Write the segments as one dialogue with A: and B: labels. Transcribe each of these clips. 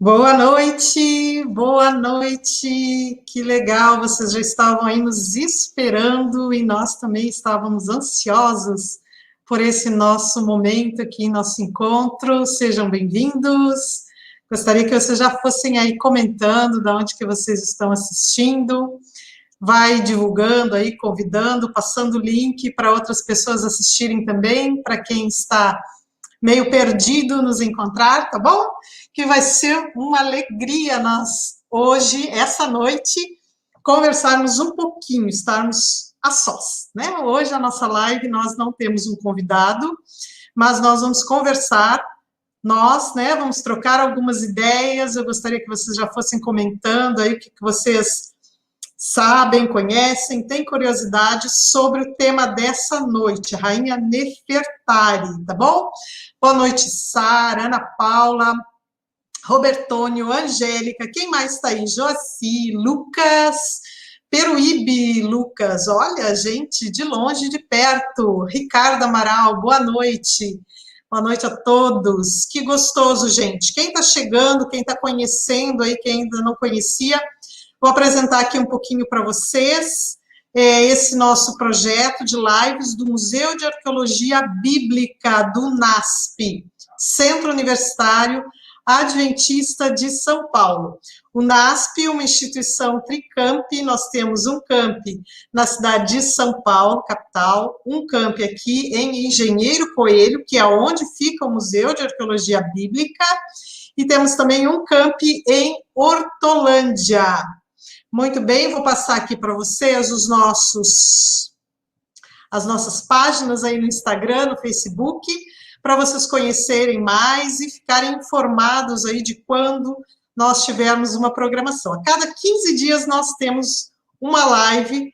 A: Boa noite, boa noite. Que legal, vocês já estavam aí nos esperando e nós também estávamos ansiosos por esse nosso momento aqui, nosso encontro. Sejam bem-vindos. Gostaria que vocês já fossem aí comentando de onde que vocês estão assistindo. Vai divulgando aí, convidando, passando o link para outras pessoas assistirem também, para quem está meio perdido nos encontrar, tá bom? Que vai ser uma alegria nós, hoje, essa noite, conversarmos um pouquinho, estarmos a sós, né? Hoje, a nossa live, nós não temos um convidado, mas nós vamos conversar, nós, né, vamos trocar algumas ideias, eu gostaria que vocês já fossem comentando aí o que vocês sabem, conhecem, têm curiosidade sobre o tema dessa noite, Rainha Nefertari, tá bom? Boa noite, Sara, Ana Paula, Robertônio, Angélica, quem mais está aí? Joaci, Lucas, Peruíbe, Lucas, olha, gente, de longe, de perto, Ricardo Amaral, boa noite a todos, que gostoso, gente, quem está chegando, quem está conhecendo aí, quem ainda não conhecia, vou apresentar aqui um pouquinho para vocês, esse nosso projeto de lives do Museu de Arqueologia Bíblica do NASP, Centro Universitário Adventista de São Paulo. O NASP é uma instituição tricamp, nós temos um camp na cidade de São Paulo, capital, um camp aqui em Engenheiro Coelho, que é onde fica o Museu de Arqueologia Bíblica, e temos também um camp em Hortolândia. Muito bem, vou passar aqui para vocês as nossas páginas aí no Instagram, no Facebook, para vocês conhecerem mais e ficarem informados aí de quando nós tivermos uma programação. A cada 15 dias nós temos uma live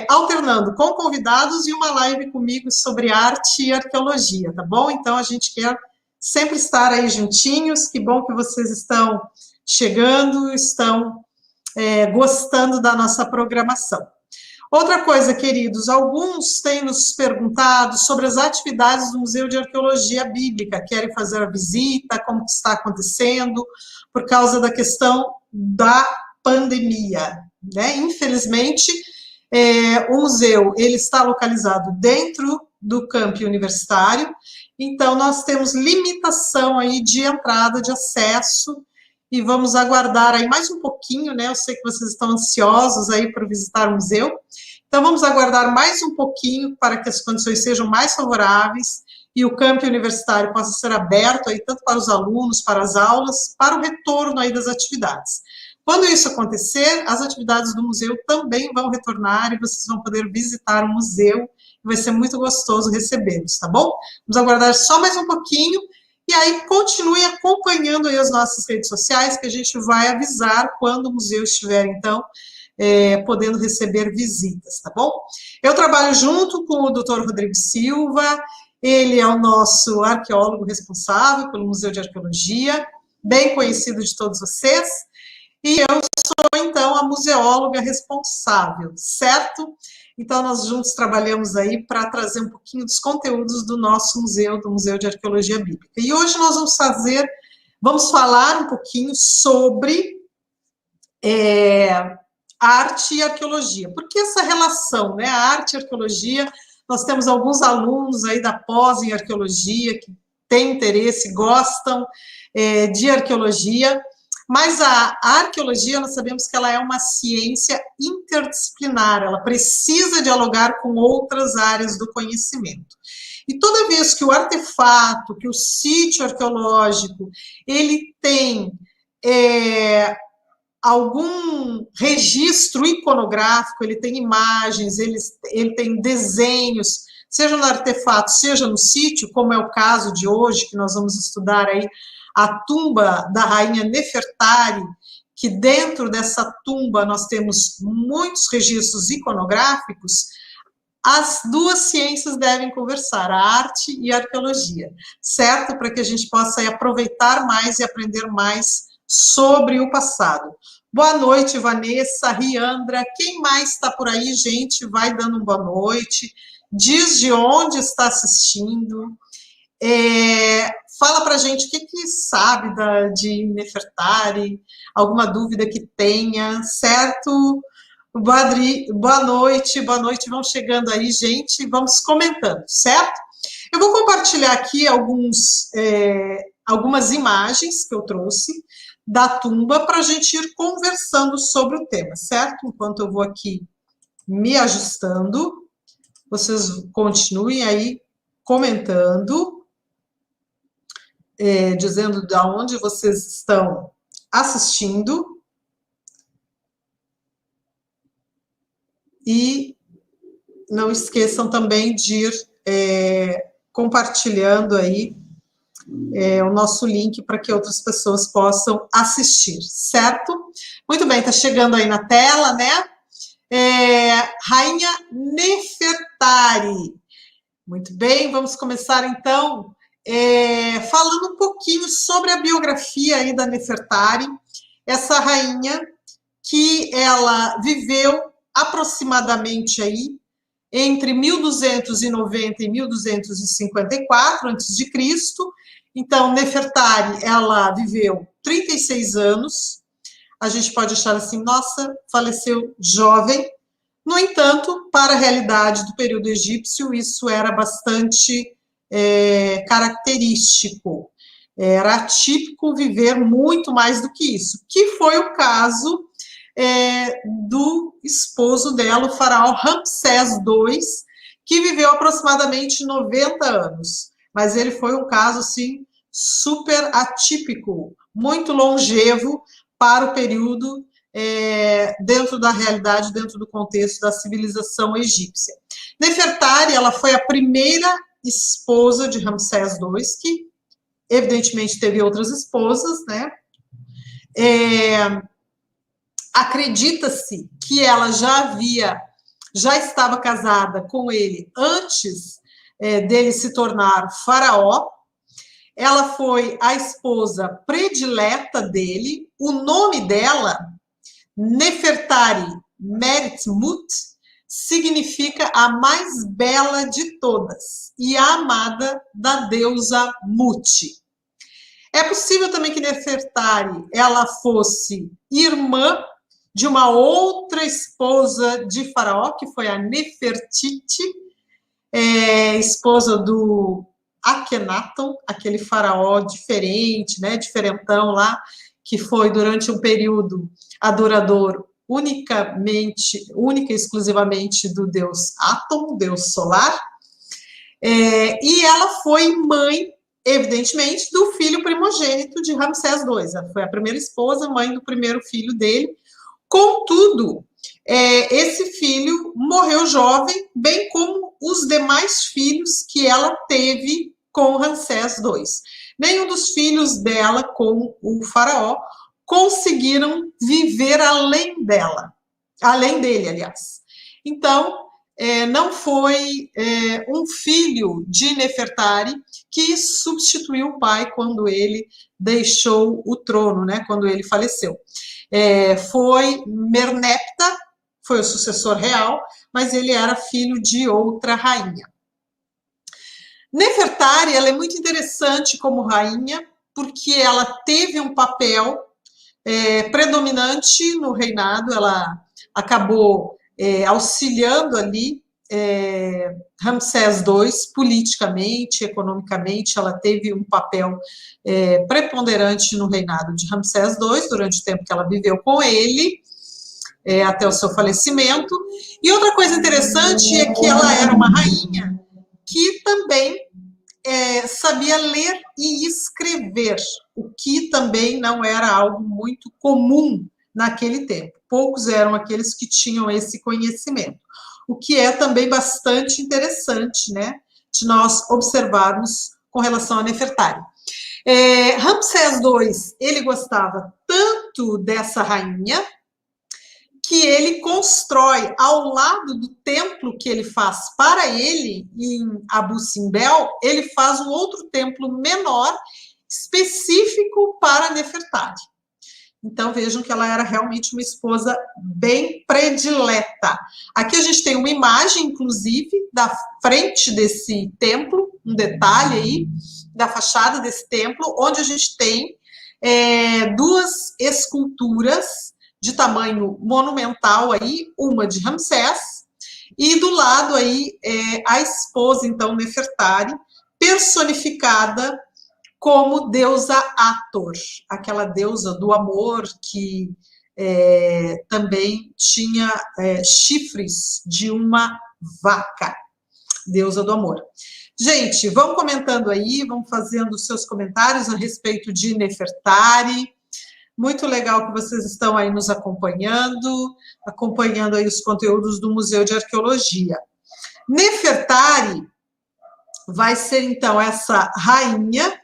A: alternando com convidados e uma live comigo sobre arte e arqueologia, tá bom? Então a gente quer sempre estar aí juntinhos, que bom que vocês estão chegando, estão gostando da nossa programação. Outra coisa, queridos, alguns têm nos perguntado sobre as atividades do Museu de Arqueologia Bíblica, querem fazer a visita, como que está acontecendo, por causa da questão da pandemia, né? Infelizmente, o museu, ele está localizado dentro do campo universitário, então nós temos limitação aí de entrada, de acesso, e vamos aguardar aí mais um pouquinho, né? Eu sei que vocês estão ansiosos aí para visitar o museu, então vamos aguardar mais um pouquinho para que as condições sejam mais favoráveis e o campo universitário possa ser aberto aí tanto para os alunos, para as aulas, para o retorno aí das atividades. Quando isso acontecer, as atividades do museu também vão retornar e vocês vão poder visitar o museu, vai ser muito gostoso recebê-los, tá bom? Vamos aguardar só mais um pouquinho. E aí, continue acompanhando aí as nossas redes sociais, que a gente vai avisar quando o museu estiver, então, podendo receber visitas, tá bom? Eu trabalho junto com o Dr. Rodrigo Silva, ele é o nosso arqueólogo responsável pelo Museu de Arqueologia, bem conhecido de todos vocês, e eu sou, então, a museóloga responsável, certo? Então, nós juntos trabalhamos aí para trazer um pouquinho dos conteúdos do nosso museu, do Museu de Arqueologia Bíblica. E hoje nós vamos falar um pouquinho sobre arte e arqueologia. Por que essa relação, né? A arte e a arqueologia, nós temos alguns alunos aí da pós em arqueologia que têm interesse, gostam de arqueologia, mas a arqueologia, nós sabemos que ela é uma ciência interdisciplinar, ela precisa dialogar com outras áreas do conhecimento. E toda vez que o artefato, que o sítio arqueológico, ele tem algum registro iconográfico, ele tem imagens, ele tem desenhos, seja no artefato, seja no sítio, como é o caso de hoje, que nós vamos estudar aí, a tumba da rainha Nefertari, que dentro dessa tumba nós temos muitos registros iconográficos, as duas ciências devem conversar, a arte e a arqueologia, certo? Para que a gente possa aproveitar mais e aprender mais sobre o passado. Boa noite, Vanessa, Riandra, quem mais está por aí, gente? Vai dando uma boa noite, diz de onde está assistindo. fala para a gente o que sabe de Nefertari, alguma dúvida que tenha, certo? Boa noite, vão chegando aí, gente, vamos comentando, certo? Eu vou compartilhar aqui algumas imagens que eu trouxe da tumba para a gente ir conversando sobre o tema, certo? Enquanto eu vou aqui me ajustando, vocês continuem aí comentando, dizendo de onde vocês estão assistindo. E não esqueçam também de ir compartilhando aí o nosso link para que outras pessoas possam assistir, certo? Muito bem, está chegando aí na tela, né? Rainha Nefertari. Muito bem, vamos começar então falando um pouquinho sobre a biografia aí da Nefertari, essa rainha que ela viveu aproximadamente aí entre 1290 e 1254 a.C. Então, Nefertari, ela viveu 36 anos. A gente pode achar assim, nossa, faleceu jovem. No entanto, para a realidade do período egípcio, isso era bastante característico. Era atípico viver muito mais do que isso, que foi o caso do esposo dela, o faraó Ramsés II, que viveu aproximadamente 90 anos. Mas ele foi um caso, assim, super atípico, muito longevo para o período dentro da realidade, dentro do contexto da civilização egípcia. Nefertari, ela foi a primeira esposa de Ramsés II, que evidentemente teve outras esposas, né? Acredita-se que ela já estava casada com ele antes dele se tornar faraó. Ela foi a esposa predileta dele. O nome dela, Nefertari Meretmut, significa a mais bela de todas e a amada da deusa Mut. É possível também que Nefertari ela fosse irmã de uma outra esposa de Faraó, que foi a Nefertiti, esposa do Akhenaton, aquele faraó diferente, né, diferentão lá, que foi durante um período adorador única e exclusivamente do deus Aton, deus solar, e ela foi mãe, evidentemente, do filho primogênito de Ramsés II. Ela foi a primeira esposa, mãe do primeiro filho dele. Contudo, esse filho morreu jovem, bem como os demais filhos que ela teve com Ramsés II. Nenhum dos filhos dela com o faraó conseguiram viver além dele, aliás. Então, não foi um filho de Nefertari que substituiu o pai quando ele deixou o trono, né, quando ele faleceu. Foi Merneptah, foi o sucessor real, mas ele era filho de outra rainha. Nefertari, ela é muito interessante como rainha, porque ela teve um papel predominante no reinado, ela acabou auxiliando ali Ramsés II politicamente, economicamente, ela teve um papel preponderante no reinado de Ramsés II, durante o tempo que ela viveu com ele, até o seu falecimento. E outra coisa interessante é que ela era uma rainha que também sabia ler e escrever, o que também não era algo muito comum naquele tempo. Poucos eram aqueles que tinham esse conhecimento, o que é também bastante interessante, né, de nós observarmos com relação a Nefertari. Ramsés II, ele gostava tanto dessa rainha que ele constrói ao lado do templo que ele faz para ele, em Abu Simbel, ele faz um outro templo menor, específico para Nefertari. Então, vejam que ela era realmente uma esposa bem predileta. Aqui a gente tem uma imagem, inclusive, da frente desse templo, um detalhe aí da fachada desse templo, onde a gente tem duas esculturas de tamanho monumental aí, uma de Ramsés, e do lado aí a esposa, então, Nefertari, personificada como deusa Hathor, aquela deusa do amor que também tinha chifres de uma vaca, deusa do amor. Gente, vão comentando aí, vão fazendo os seus comentários a respeito de Nefertari. Muito legal que vocês estão aí nos acompanhando aí os conteúdos do Museu de Arqueologia. Nefertari vai ser, então, essa rainha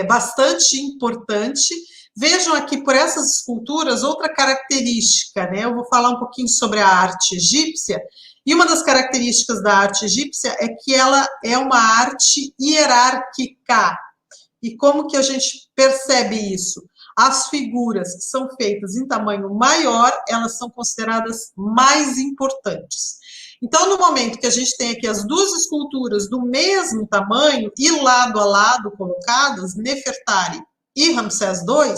A: bastante importante. Vejam aqui por essas esculturas outra característica, né? Eu vou falar um pouquinho sobre a arte egípcia, e uma das características da arte egípcia é que ela é uma arte hierárquica. E como que a gente percebe isso? As figuras que são feitas em tamanho maior, elas são consideradas mais importantes. Então, no momento que a gente tem aqui as duas esculturas do mesmo tamanho e lado a lado colocadas, Nefertari e Ramsés II,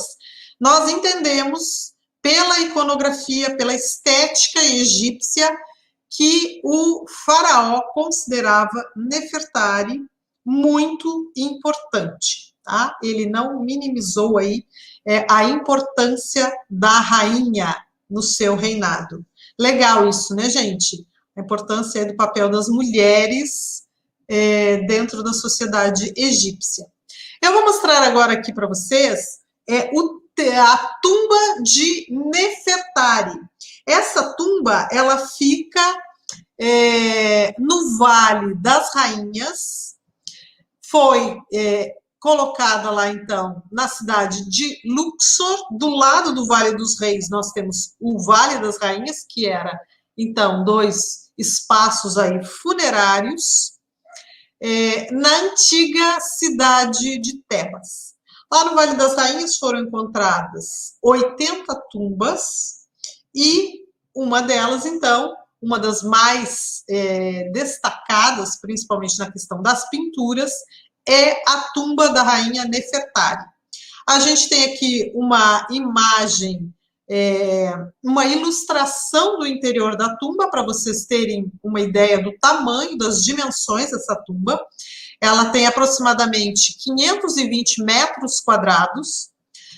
A: nós entendemos pela iconografia, pela estética egípcia, que o faraó considerava Nefertari muito importante, tá? Ele não minimizou aí a importância da rainha no seu reinado. Legal isso, né, gente? A importância do papel das mulheres dentro da sociedade egípcia. Eu vou mostrar agora aqui para vocês a tumba de Nefertari. Essa tumba, ela fica no Vale das Rainhas, foi colocada lá, então, na cidade de Luxor. Do lado do Vale dos Reis, nós temos o Vale das Rainhas, que era, então, 2 espaços aí funerários, na antiga cidade de Tebas. Lá no Vale das Rainhas foram encontradas 80 tumbas, e uma delas, então, uma das mais destacadas, principalmente na questão das pinturas, é a tumba da rainha Nefertari. A gente tem aqui uma imagem, uma ilustração do interior da tumba, para vocês terem uma ideia do tamanho, das dimensões dessa tumba. Ela tem aproximadamente 520 metros quadrados.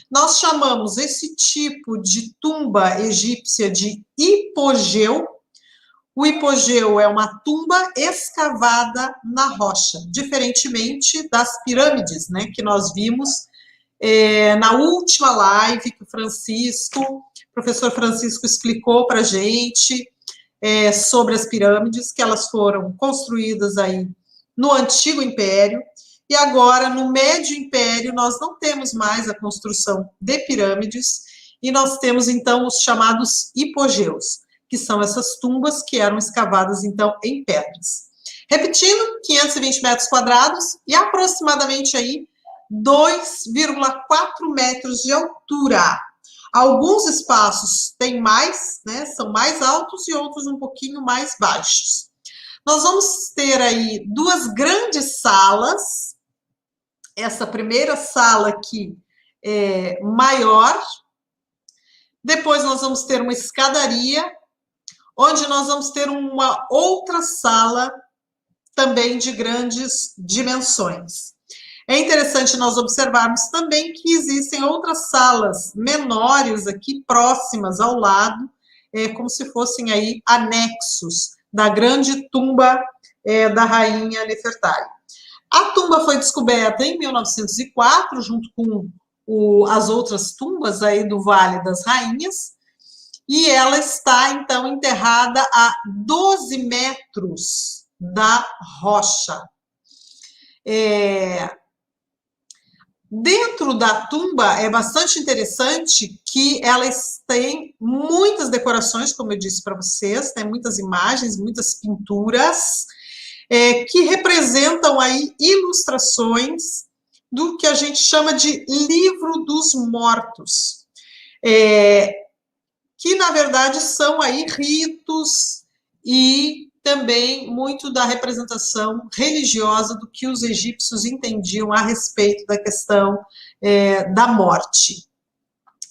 A: Nós chamamos esse tipo de tumba egípcia de hipogeu. O hipogeu é uma tumba escavada na rocha, diferentemente das pirâmides, né, que nós vimos na última live que o professor Francisco explicou para a gente sobre as pirâmides, que elas foram construídas aí no Antigo Império, e agora, no Médio Império, nós não temos mais a construção de pirâmides, e nós temos, então, os chamados hipogeus, que são essas tumbas que eram escavadas, então, em pedras. Repetindo, 520 metros quadrados e aproximadamente aí 2,4 metros de altura. Alguns espaços têm mais, né, são mais altos, e outros um pouquinho mais baixos. Nós vamos ter aí 2 grandes salas. Essa primeira sala aqui é maior. Depois nós vamos ter uma escadaria, onde nós vamos ter uma outra sala também de grandes dimensões. É interessante nós observarmos também que existem outras salas menores aqui, próximas ao lado, como se fossem aí anexos da grande tumba da rainha Nefertari. A tumba foi descoberta em 1904, junto com as outras tumbas aí do Vale das Rainhas, e ela está, então, enterrada a 12 metros da rocha. Dentro da tumba é bastante interessante que ela tem muitas decorações, como eu disse para vocês, tem muitas imagens, muitas pinturas, que representam aí ilustrações do que a gente chama de livro dos mortos, que na verdade são aí ritos e também muito da representação religiosa do que os egípcios entendiam a respeito da questão da morte.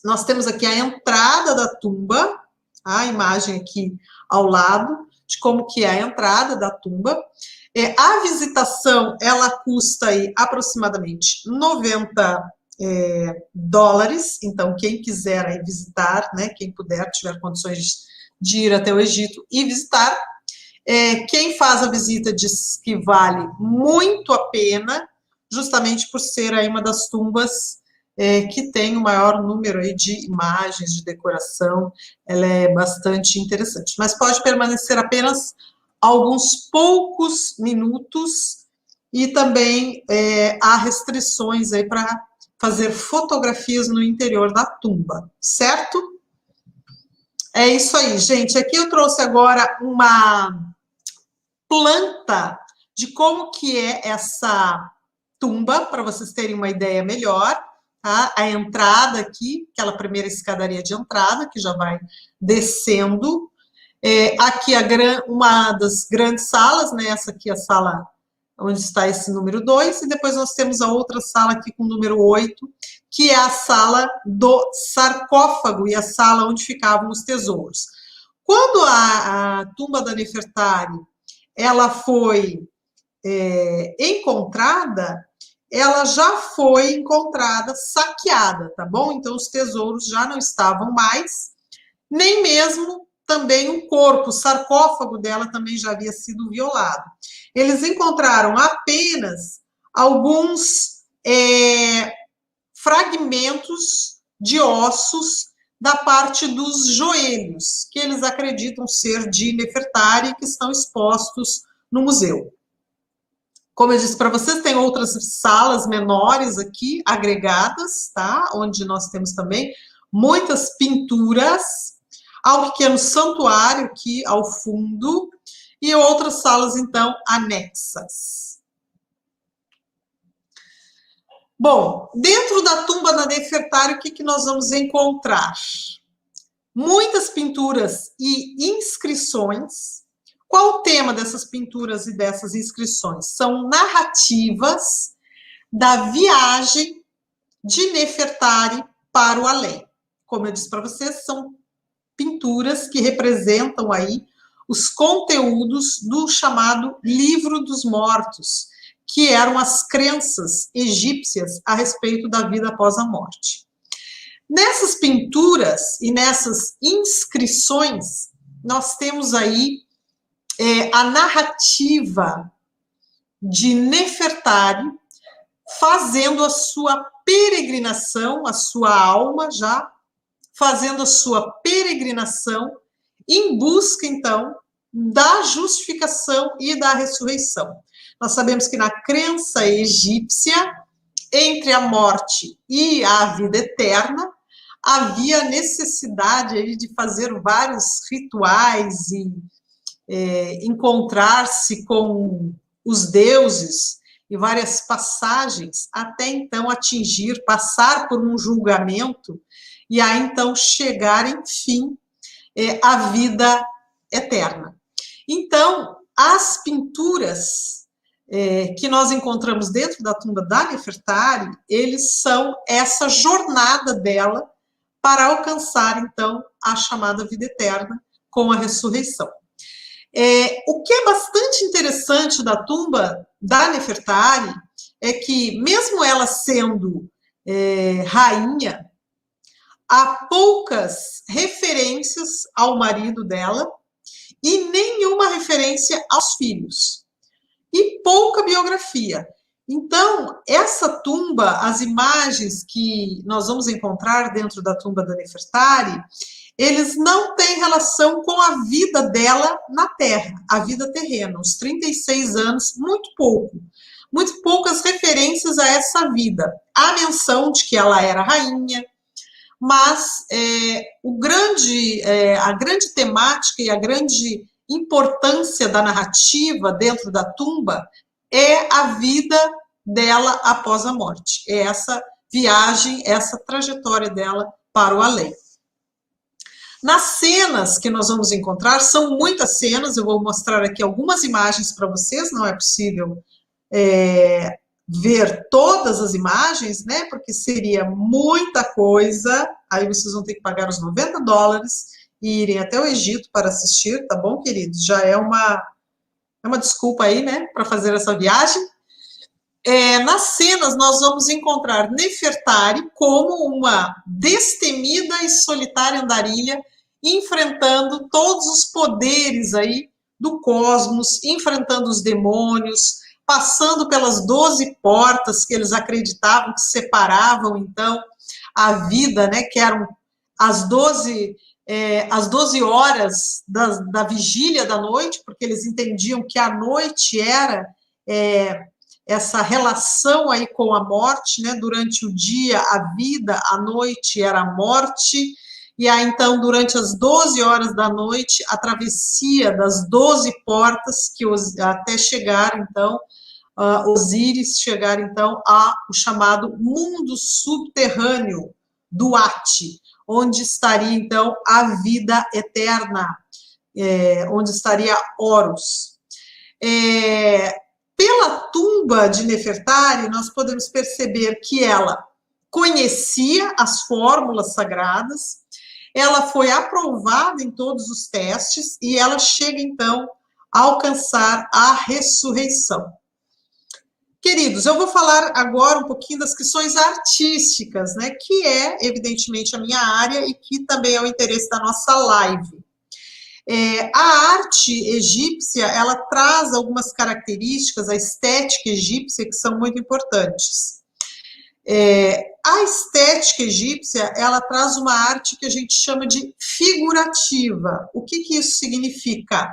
A: Nós temos aqui a entrada da tumba, a imagem aqui ao lado, de como que é a entrada da tumba. A visitação, ela custa aí aproximadamente 90 dólares, então quem quiser aí visitar, né, quem puder, tiver condições de ir até o Egito e visitar, quem faz a visita diz que vale muito a pena, justamente por ser aí uma das tumbas que tem o maior número aí de imagens, de decoração, ela é bastante interessante, mas pode permanecer apenas alguns poucos minutos e também há restrições aí para fazer fotografias no interior da tumba, certo? É isso aí, gente. Aqui eu trouxe agora uma planta de como que é essa tumba, para vocês terem uma ideia melhor. Tá? A entrada aqui, aquela primeira escadaria de entrada, que já vai descendo. Aqui uma das grandes salas, né? Essa aqui é a sala onde está esse número 2, e depois nós temos a outra sala aqui com o número 8, que é a sala do sarcófago e a sala onde ficavam os tesouros. Quando a tumba da Nefertari ela foi encontrada, ela já foi encontrada saqueada, tá bom? Então, os tesouros já não estavam mais, nem mesmo também o corpo, o sarcófago dela também já havia sido violado. Eles encontraram apenas alguns fragmentos de ossos da parte dos joelhos, que eles acreditam ser de Nefertari, que estão expostos no museu. Como eu disse para vocês, tem outras salas menores aqui, agregadas, tá? Onde nós temos também muitas pinturas. Há um pequeno santuário aqui ao fundo e outras salas, então, anexas. Bom, dentro da tumba da Nefertari, o que nós vamos encontrar? Muitas pinturas e inscrições. Qual o tema dessas pinturas e dessas inscrições? São narrativas da viagem de Nefertari para o além. Como eu disse para vocês, são pinturas que representam aí os conteúdos do chamado Livro dos Mortos, que eram as crenças egípcias a respeito da vida após a morte. Nessas pinturas e nessas inscrições, nós temos aí a narrativa de Nefertari fazendo a sua peregrinação, a sua alma já fazendo a sua peregrinação em busca, então, da justificação e da ressurreição. Nós sabemos que na crença egípcia, entre a morte e a vida eterna, havia necessidade de fazer vários rituais e encontrar-se com os deuses e várias passagens, até então atingir, passar por um julgamento e aí então chegar, enfim, à vida eterna. Então, as pinturas que nós encontramos dentro da tumba da Nefertari, eles são essa jornada dela para alcançar, então, a chamada vida eterna com a ressurreição. O que é bastante interessante da tumba da Nefertari é que, mesmo ela sendo rainha, há poucas referências ao marido dela e nenhuma referência aos filhos. E pouca biografia. Então, essa tumba, as imagens que nós vamos encontrar dentro da tumba da Nefertari, eles não têm relação com a vida dela na Terra, a vida terrena, os 36 anos, muito poucas referências a essa vida. Há menção de que ela era rainha, mas a grande temática e a grande importância da narrativa dentro da tumba é a vida dela após a morte, é essa viagem, essa trajetória dela para o além. Nas cenas que nós vamos encontrar, são muitas cenas, eu vou mostrar aqui algumas imagens para vocês, não é possível ver todas as imagens, né, porque seria muita coisa, aí vocês vão ter que pagar os $90 e irem até o Egito para assistir, tá bom, queridos? Já é uma desculpa aí, né, para fazer essa viagem. Nas cenas, nós vamos encontrar Nefertari como uma destemida e solitária andarilha, enfrentando todos os poderes aí do cosmos, enfrentando os demônios, passando pelas 12 portas que eles acreditavam que separavam, então, a vida, né, que eram as 12 horas da vigília da noite, porque eles entendiam que a noite era essa relação aí com a morte, né? Durante o dia, a vida, a noite era a morte, e aí, então, durante as 12 horas da noite, a travessia das 12 portas, até chegar, então, Osíris, chegar, então, ao chamado mundo subterrâneo do Ati, onde estaria, então, a vida eterna, onde estaria Horus. Pela tumba de Nefertari, nós podemos perceber que ela conhecia as fórmulas sagradas, ela foi aprovada em todos os testes e ela chega, então, a alcançar a ressurreição. Queridos, eu vou falar agora um pouquinho das questões artísticas, né, que é, evidentemente, a minha área e que também é o interesse da nossa live. A arte egípcia, ela traz algumas características, a estética egípcia, que são muito importantes. A estética egípcia, ela traz uma arte que a gente chama de figurativa. O que isso significa?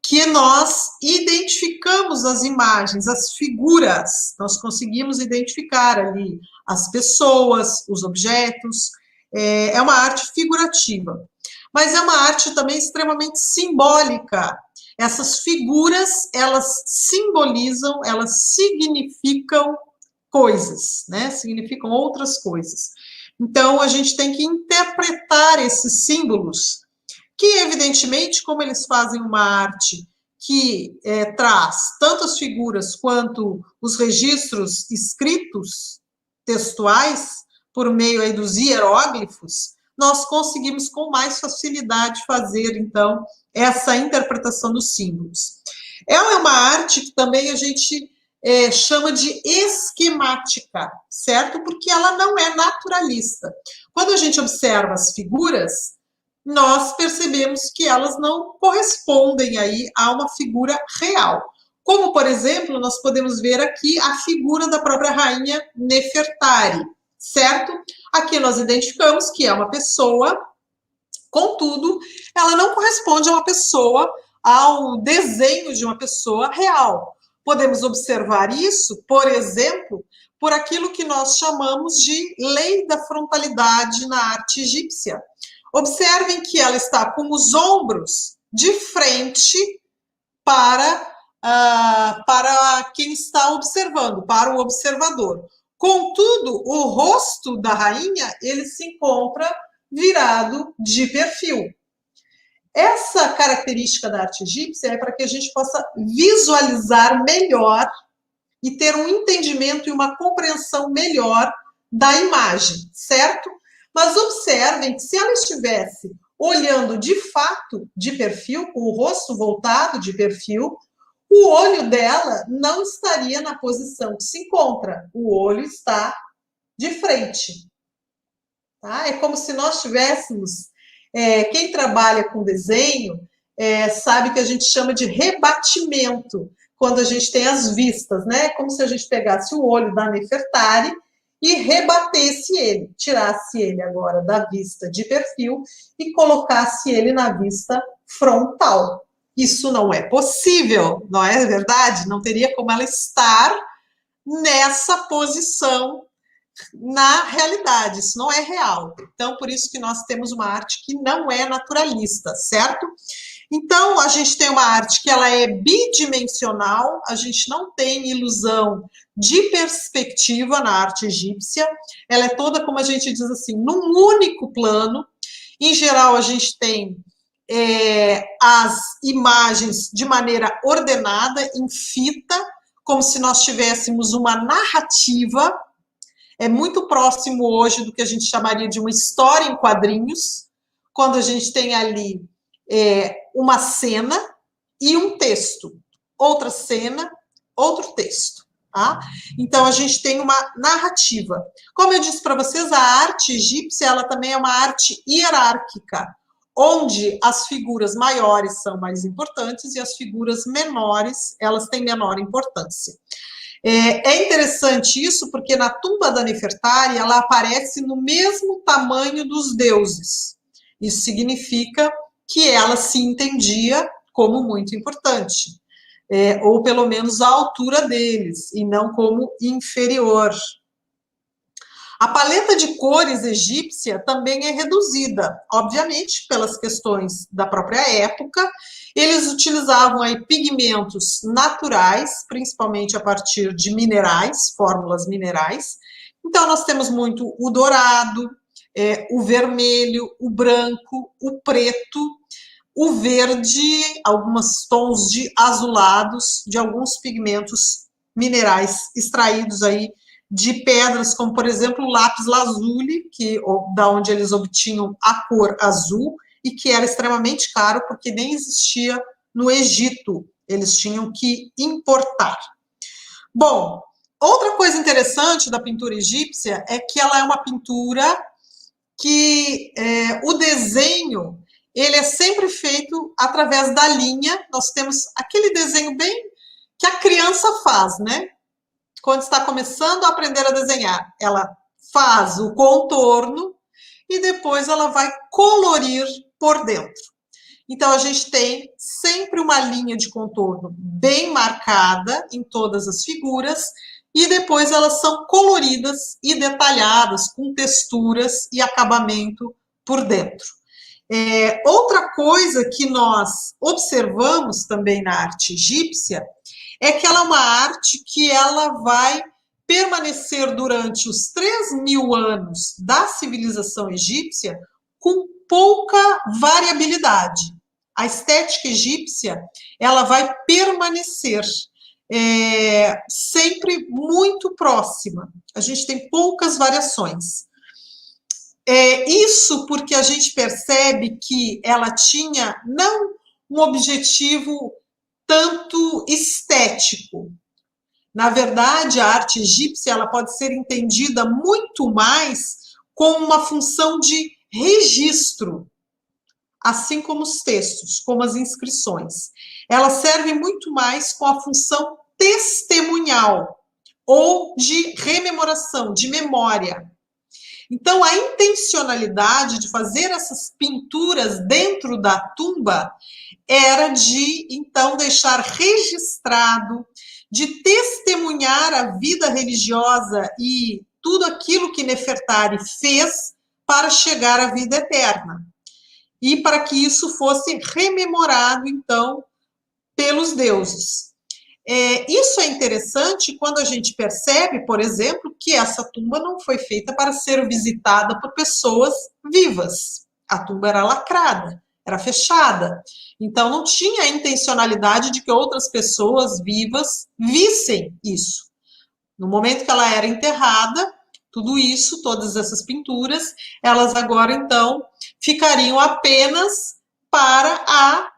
A: Que nós identificamos as imagens, as figuras, nós conseguimos identificar ali as pessoas, os objetos, é uma arte figurativa. Mas é uma arte também extremamente simbólica. Essas figuras, elas simbolizam, elas significam coisas, né? Significam outras coisas. Então, a gente tem que interpretar esses símbolos, que, evidentemente, como eles fazem uma arte que traz tanto as figuras quanto os registros escritos, textuais, por meio aí dos hieróglifos, nós conseguimos com mais facilidade fazer, então, essa interpretação dos símbolos. Ela é uma arte que também a gente chama de esquemática, certo? Porque ela não é naturalista. Quando a gente observa as figuras, nós percebemos que elas não correspondem aí a uma figura real. Como, por exemplo, nós podemos ver aqui a figura da própria rainha Nefertari, certo? Aqui nós identificamos que é uma pessoa, contudo, ela não corresponde a uma pessoa, ao desenho de uma pessoa real. Podemos observar isso, por exemplo, por aquilo que nós chamamos de lei da frontalidade na arte egípcia. Observem que ela está com os ombros de frente para quem está observando, para o observador. Contudo, o rosto da rainha, ele se encontra virado de perfil. Essa característica da arte egípcia é para que a gente possa visualizar melhor e ter um entendimento e uma compreensão melhor da imagem, certo? Mas observem que se ela estivesse olhando de fato de perfil, com o rosto voltado de perfil, o olho dela não estaria na posição que se encontra. O olho está de frente. Tá? É como se nós tivéssemos... quem trabalha com desenho sabe que a gente chama de rebatimento, quando a gente tem as vistas, né? Como se a gente pegasse o olho da Nefertari e rebatesse ele, tirasse ele agora da vista de perfil e colocasse ele na vista frontal. Isso não é possível, não é verdade? Não teria como ela estar nessa posição na realidade, isso não é real. Então, por isso que nós temos uma arte que não é naturalista, certo? Então, a gente tem uma arte que ela é bidimensional, a gente não tem ilusão de perspectiva na arte egípcia, ela é toda, como a gente diz assim, num único plano. Em geral, a gente tem as imagens de maneira ordenada, em fita, como se nós tivéssemos uma narrativa. É muito próximo hoje do que a gente chamaria de uma história em quadrinhos, quando a gente tem ali uma cena e um texto, outra cena, outro texto. Tá? Então, a gente tem uma narrativa. Como eu disse para vocês, a arte egípcia ela também é uma arte hierárquica, onde as figuras maiores são mais importantes e as figuras menores, elas têm menor importância. É interessante isso, porque na tumba da Nefertari, ela aparece no mesmo tamanho dos deuses. Isso significa que ela se entendia como muito importante, ou pelo menos a altura deles, e não como inferior. A paleta de cores egípcia também é reduzida, obviamente, pelas questões da própria época. Eles utilizavam aí pigmentos naturais, principalmente a partir de minerais, fórmulas minerais. Então, nós temos muito o dourado, o vermelho, o branco, o preto, o verde, alguns tons de azulados, de alguns pigmentos minerais extraídos aí de pedras, como, por exemplo, o lápis lazuli, da onde eles obtinham a cor azul, e que era extremamente caro, porque nem existia no Egito, eles tinham que importar. Bom, outra coisa interessante da pintura egípcia é que ela é uma pintura que o desenho ele é sempre feito através da linha. Nós temos aquele desenho bem que a criança faz, né? Quando está começando a aprender a desenhar, ela faz o contorno e depois ela vai colorir por dentro. Então, a gente tem sempre uma linha de contorno bem marcada em todas as figuras e depois elas são coloridas e detalhadas com texturas e acabamento por dentro. Outra coisa que nós observamos também na arte egípcia é que ela é uma arte que ela vai permanecer durante os 3.000 anos da civilização egípcia com pouca variabilidade. A estética egípcia ela vai permanecer sempre muito próxima. A gente tem poucas variações. Isso porque a gente percebe que ela tinha não um objetivo tanto estético. Na verdade, a arte egípcia ela pode ser entendida muito mais como uma função de registro, assim como os textos, como as inscrições. Ela serve muito mais com a função testemunhal ou de rememoração, de memória. Então, a intencionalidade de fazer essas pinturas dentro da tumba era de, então, deixar registrado, de testemunhar a vida religiosa e tudo aquilo que Nefertari fez para chegar à vida eterna. E para que isso fosse rememorado, então, pelos deuses. Isso é interessante quando a gente percebe, por exemplo, que essa tumba não foi feita para ser visitada por pessoas vivas. A tumba era lacrada, era fechada. Então, não tinha a intencionalidade de que outras pessoas vivas vissem isso. No momento que ela era enterrada, tudo isso, todas essas pinturas, elas agora, então, ficariam apenas para a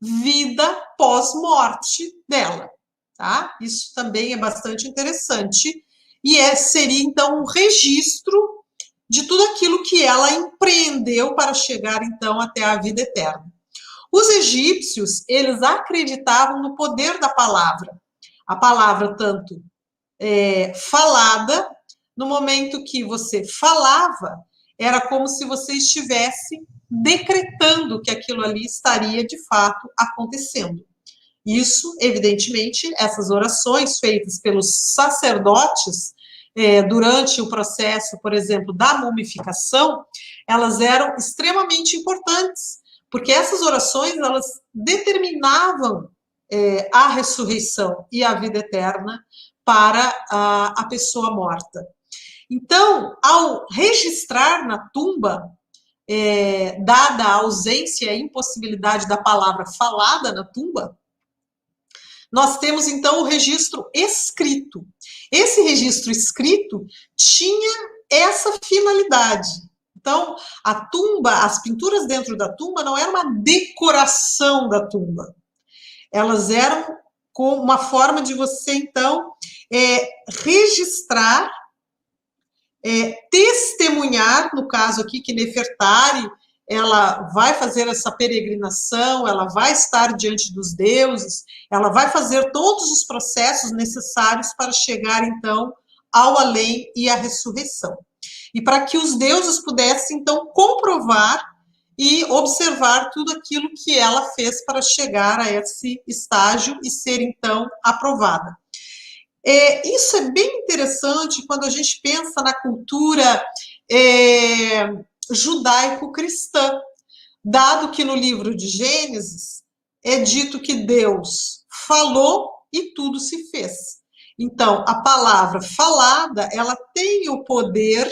A: vida pós-morte dela. Tá? Isso também é bastante interessante e seria então um registro de tudo aquilo que ela empreendeu para chegar então até a vida eterna. Os egípcios, eles acreditavam no poder da palavra. A palavra tanto falada, no momento que você falava, era como se você estivesse decretando que aquilo ali estaria de fato acontecendo. Isso, evidentemente, essas orações feitas pelos sacerdotes durante o processo, por exemplo, da mumificação, elas eram extremamente importantes, porque essas orações, elas determinavam a ressurreição e a vida eterna para a pessoa morta. Então, ao registrar na tumba dada a ausência e a impossibilidade da palavra falada na tumba, nós temos, então, o registro escrito. Esse registro escrito tinha essa finalidade. Então, a tumba, as pinturas dentro da tumba não eram uma decoração da tumba. Elas eram com uma forma de você, então, registrar, testemunhar, no caso aqui, que Nefertari, ela vai fazer essa peregrinação, ela vai estar diante dos deuses, ela vai fazer todos os processos necessários para chegar, então, ao além e à ressurreição. E para que os deuses pudessem, então, comprovar e observar tudo aquilo que ela fez para chegar a esse estágio e ser, então, aprovada. Isso é bem interessante quando a gente pensa na cultura judaico-cristã, dado que no livro de Gênesis é dito que Deus falou e tudo se fez. Então, a palavra falada, ela tem o poder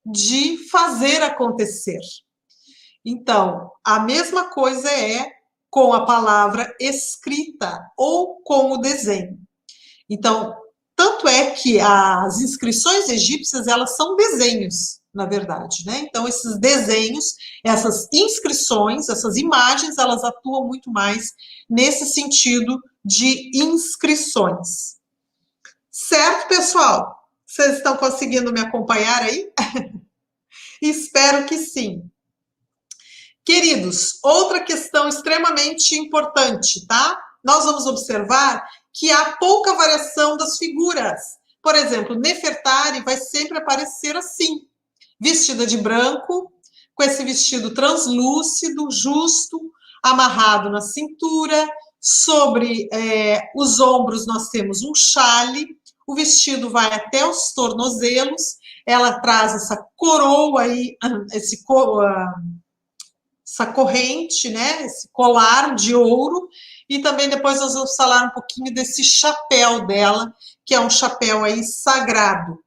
A: de fazer acontecer. Então, a mesma coisa é com a palavra escrita ou com o desenho. Então, tanto é que as inscrições egípcias, elas são desenhos, na verdade, né? Então, esses desenhos, essas inscrições, essas imagens, elas atuam muito mais nesse sentido de inscrições. Certo, pessoal? Vocês estão conseguindo me acompanhar aí? Espero que sim. Queridos, outra questão extremamente importante, tá? Nós vamos observar que há pouca variação das figuras. Por exemplo, Nefertari vai sempre aparecer assim, vestida de branco, com esse vestido translúcido, justo, amarrado na cintura, sobre os ombros nós temos um chale, o vestido vai até os tornozelos, ela traz essa coroa aí, essa corrente, né, esse colar de ouro, e também depois nós vamos falar um pouquinho desse chapéu dela, que é um chapéu aí sagrado.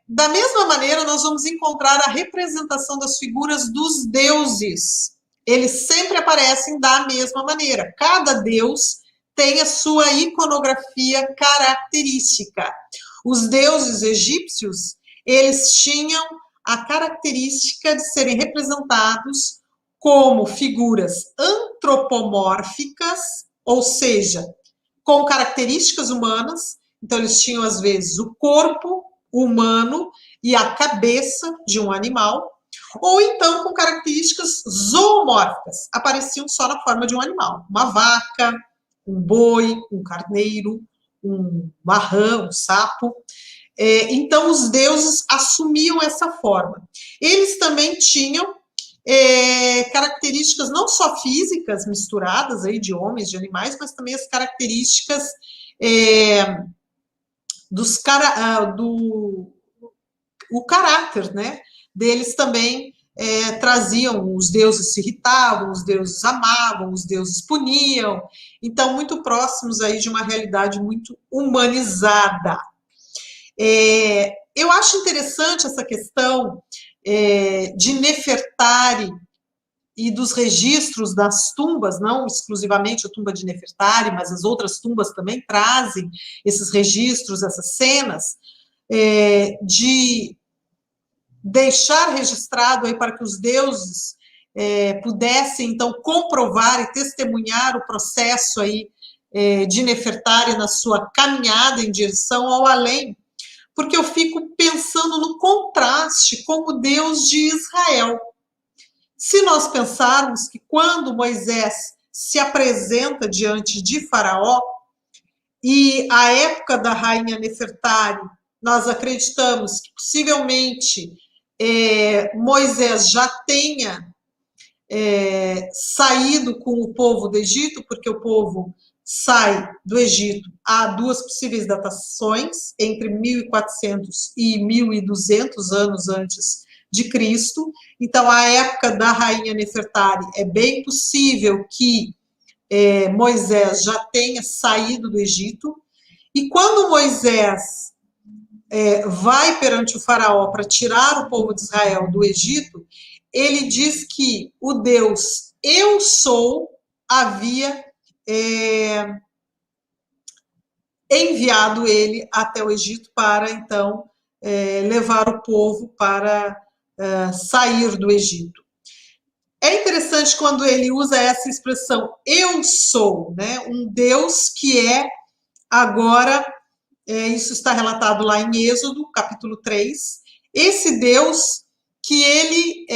A: Da mesma maneira, nós vamos encontrar a representação das figuras dos deuses. Eles sempre aparecem da mesma maneira. Cada deus tem a sua iconografia característica. Os deuses egípcios, eles tinham a característica de serem representados como figuras antropomórficas, ou seja, com características humanas. Então, eles tinham, às vezes, o corpo humano e a cabeça de um animal, ou então com características zoomórficas, apareciam só na forma de um animal, uma vaca, um boi, um carneiro, uma rã, um sapo. Então, os deuses assumiam essa forma. Eles também tinham características não só físicas misturadas aí de homens, de animais, mas também as características o caráter, né, deles também traziam, os deuses se irritavam, os deuses amavam, os deuses puniam, então muito próximos aí de uma realidade muito humanizada. Eu acho interessante essa questão de Nefertari e dos registros das tumbas, não exclusivamente a tumba de Nefertari, mas as outras tumbas também trazem esses registros, essas cenas, de deixar registrado aí para que os deuses pudessem, então, comprovar e testemunhar o processo aí de Nefertari na sua caminhada em direção ao além, porque eu fico pensando no contraste com o Deus de Israel. Se nós pensarmos que quando Moisés se apresenta diante de Faraó, e a época da rainha Nefertari, nós acreditamos que possivelmente Moisés já tenha saído com o povo do Egito, porque o povo sai do Egito há duas possíveis datações, entre 1400 e 1200 anos antes de Cristo. Então, a época da rainha Nefertari é bem possível que Moisés já tenha saído do Egito. E quando Moisés vai perante o faraó para tirar o povo de Israel do Egito, ele diz que o Deus Eu Sou havia enviado ele até o Egito para, então, levar o povo para sair do Egito. É interessante quando ele usa essa expressão, eu sou, né? Um Deus que agora, isso está relatado lá em Êxodo, capítulo 3, esse Deus que ele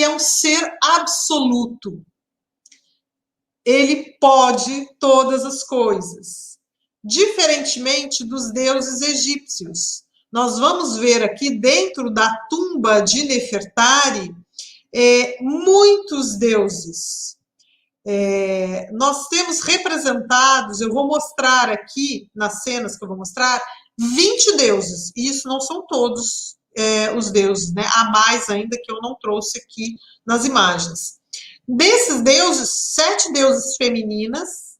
A: é um ser absoluto, ele pode todas as coisas, diferentemente dos deuses egípcios. Nós vamos ver aqui dentro da tumba de Nefertari muitos deuses. Nós temos representados, eu vou mostrar aqui, nas cenas que eu vou mostrar, 20 deuses, e isso não são todos os deuses, né? Há mais ainda que eu não trouxe aqui nas imagens. Desses deuses, 7 deusas femininas,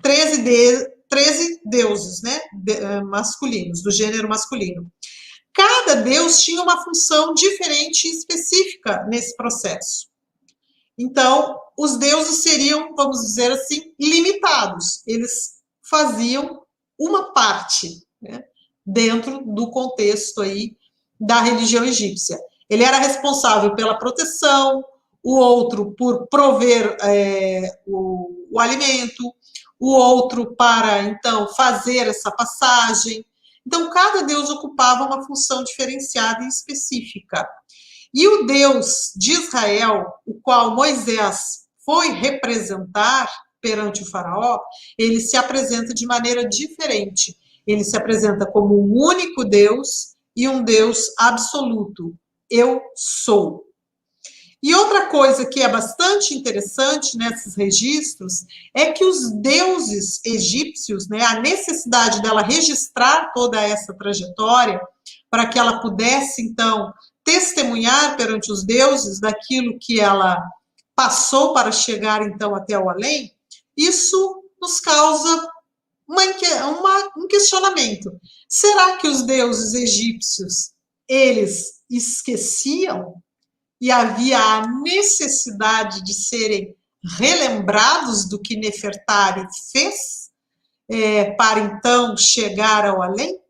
A: 13 deuses, né? Masculinos, do gênero masculino. Cada deus tinha uma função diferente e específica nesse processo. Então, os deuses seriam, vamos dizer assim, limitados. Eles faziam uma parte, né, dentro do contexto aí da religião egípcia. Ele era responsável pela proteção, o outro por prover o alimento, o outro para, então, fazer essa passagem. Então, cada deus ocupava uma função diferenciada e específica. E o Deus de Israel, o qual Moisés foi representar perante o faraó, ele se apresenta de maneira diferente. Ele se apresenta como um único Deus e um Deus absoluto. Eu sou. E outra coisa que é bastante interessante nesses registros é que os deuses egípcios, né, a necessidade dela registrar toda essa trajetória para que ela pudesse, então, testemunhar perante os deuses daquilo que ela passou para chegar, então, até o além, isso nos causa um questionamento. Será que os deuses egípcios, eles esqueciam e havia a necessidade de serem relembrados do que Nefertari fez para então chegar ao além?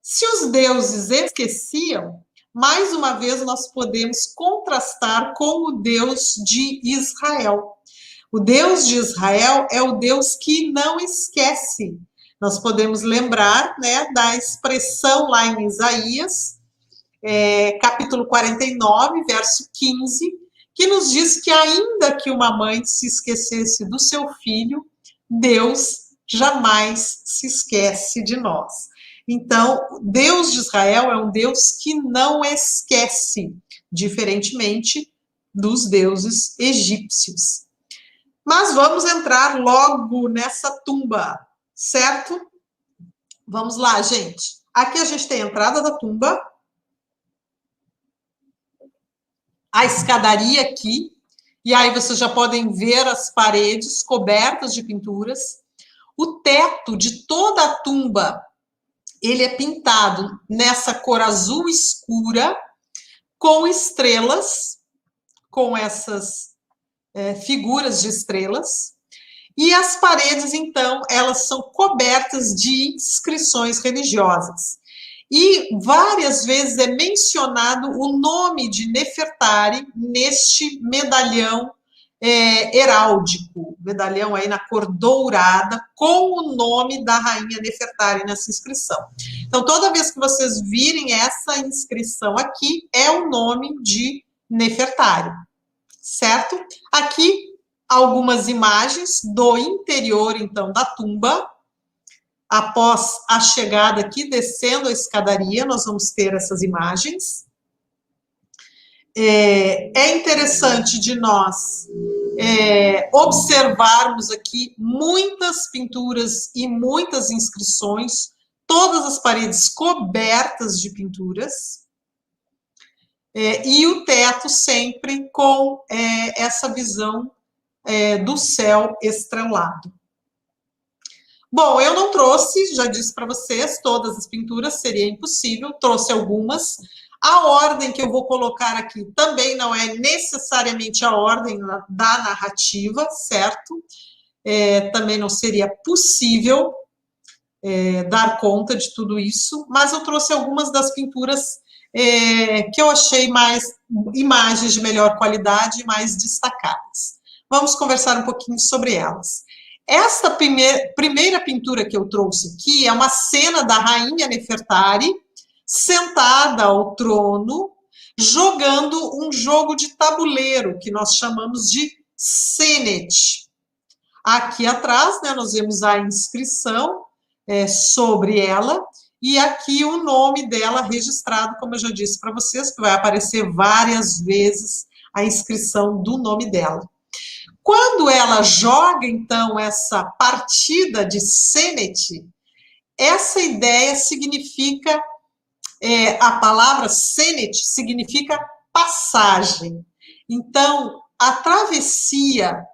A: Se os deuses esqueciam, mais uma vez nós podemos contrastar com o Deus de Israel. O Deus de Israel é o Deus que não esquece. Nós podemos lembrar, né, da expressão lá em Isaías, capítulo 49, verso 15, que nos diz que ainda que uma mãe se esquecesse do seu filho, Deus jamais se esquece de nós. Então, Deus de Israel é um Deus que não esquece, diferentemente dos deuses egípcios. Mas vamos entrar logo nessa tumba, certo? Vamos lá, gente. Aqui a gente tem a entrada da tumba, a escadaria aqui, e aí vocês já podem ver as paredes cobertas de pinturas. O teto de toda a tumba, ele é pintado nessa cor azul escura, com estrelas, com essas figuras de estrelas. E as paredes, então, elas são cobertas de inscrições religiosas. E várias vezes é mencionado o nome de Nefertari neste medalhão heráldico, medalhão aí na cor dourada, com o nome da rainha Nefertari nessa inscrição. Então, toda vez que vocês virem essa inscrição aqui, é o nome de Nefertari, certo? Aqui, algumas imagens do interior, então, da tumba. Após a chegada aqui, descendo a escadaria, nós vamos ter essas imagens. É interessante de nós observarmos aqui muitas pinturas e muitas inscrições, todas as paredes cobertas de pinturas, e o teto sempre com essa visão do céu estrelado. Bom, eu não trouxe, já disse para vocês, todas as pinturas, seria impossível, trouxe algumas. A ordem que eu vou colocar aqui também não é necessariamente a ordem da narrativa, certo? Também não seria possível dar conta de tudo isso, mas eu trouxe algumas das pinturas que eu achei mais imagens de melhor qualidade e mais destacadas. Vamos conversar um pouquinho sobre elas. Esta primeira pintura que eu trouxe aqui é uma cena da rainha Nefertari sentada ao trono, jogando um jogo de tabuleiro, que nós chamamos de Senet. Aqui atrás, né, nós vemos a inscrição sobre ela, e aqui o nome dela registrado, como eu já disse para vocês, que vai aparecer várias vezes a inscrição do nome dela. Quando ela joga, então, essa partida de Senet, essa ideia significa, a palavra Senet significa passagem. Então, a travessia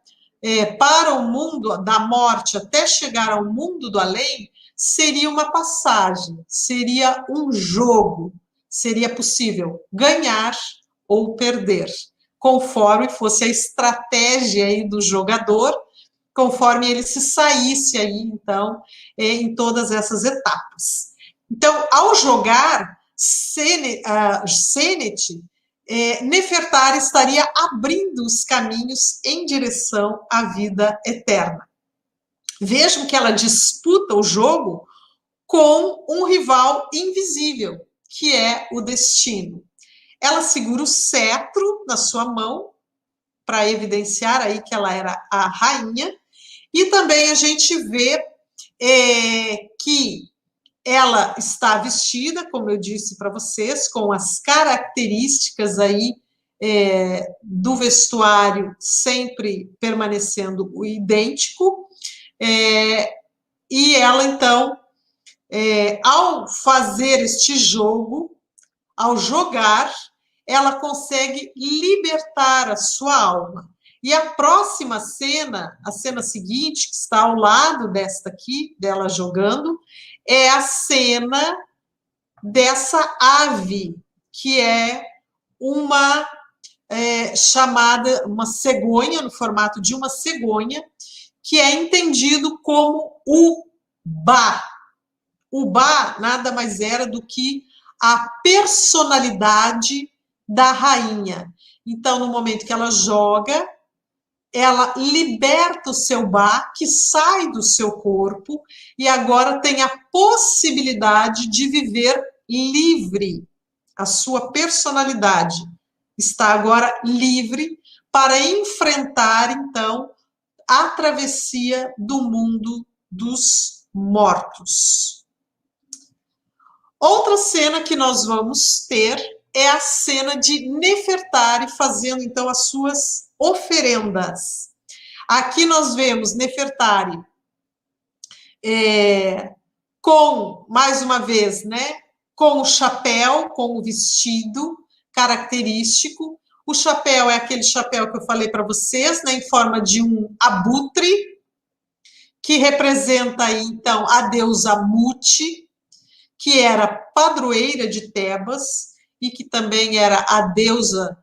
A: para o mundo da morte até chegar ao mundo do além seria uma passagem, seria um jogo, seria possível ganhar ou perder, conforme fosse a estratégia aí do jogador, conforme ele se saísse aí, então, em todas essas etapas. Então, ao jogar Senet, Nefertari estaria abrindo os caminhos em direção à vida eterna. Vejam que ela disputa o jogo com um rival invisível, que é o destino. Ela segura o cetro na sua mão, para evidenciar aí que ela era a rainha, e também a gente vê que ela está vestida, como eu disse para vocês, com as características aí do vestuário sempre permanecendo idêntico, e ela, então, ao fazer este jogo, ao jogar, ela consegue libertar a sua alma. E a próxima cena, a cena seguinte, que está ao lado desta aqui, dela jogando, é a cena dessa ave, que é uma chamada, uma cegonha, no formato de uma cegonha, que é entendido como o Ba. O Ba nada mais era do que a personalidade da rainha. Então, no momento que ela joga, ela liberta o seu Ba, que sai do seu corpo, e agora tem a possibilidade de viver livre. A sua personalidade está agora livre para enfrentar, então, a travessia do mundo dos mortos. Outra cena que nós vamos ter é a cena de Nefertari fazendo, então, as suas oferendas. Aqui nós vemos Nefertari com, mais uma vez, né, com o chapéu, com o vestido característico. O chapéu é aquele chapéu que eu falei para vocês, né, em forma de um abutre, que representa aí, então, a deusa Mut, que era padroeira de Tebas e que também era a deusa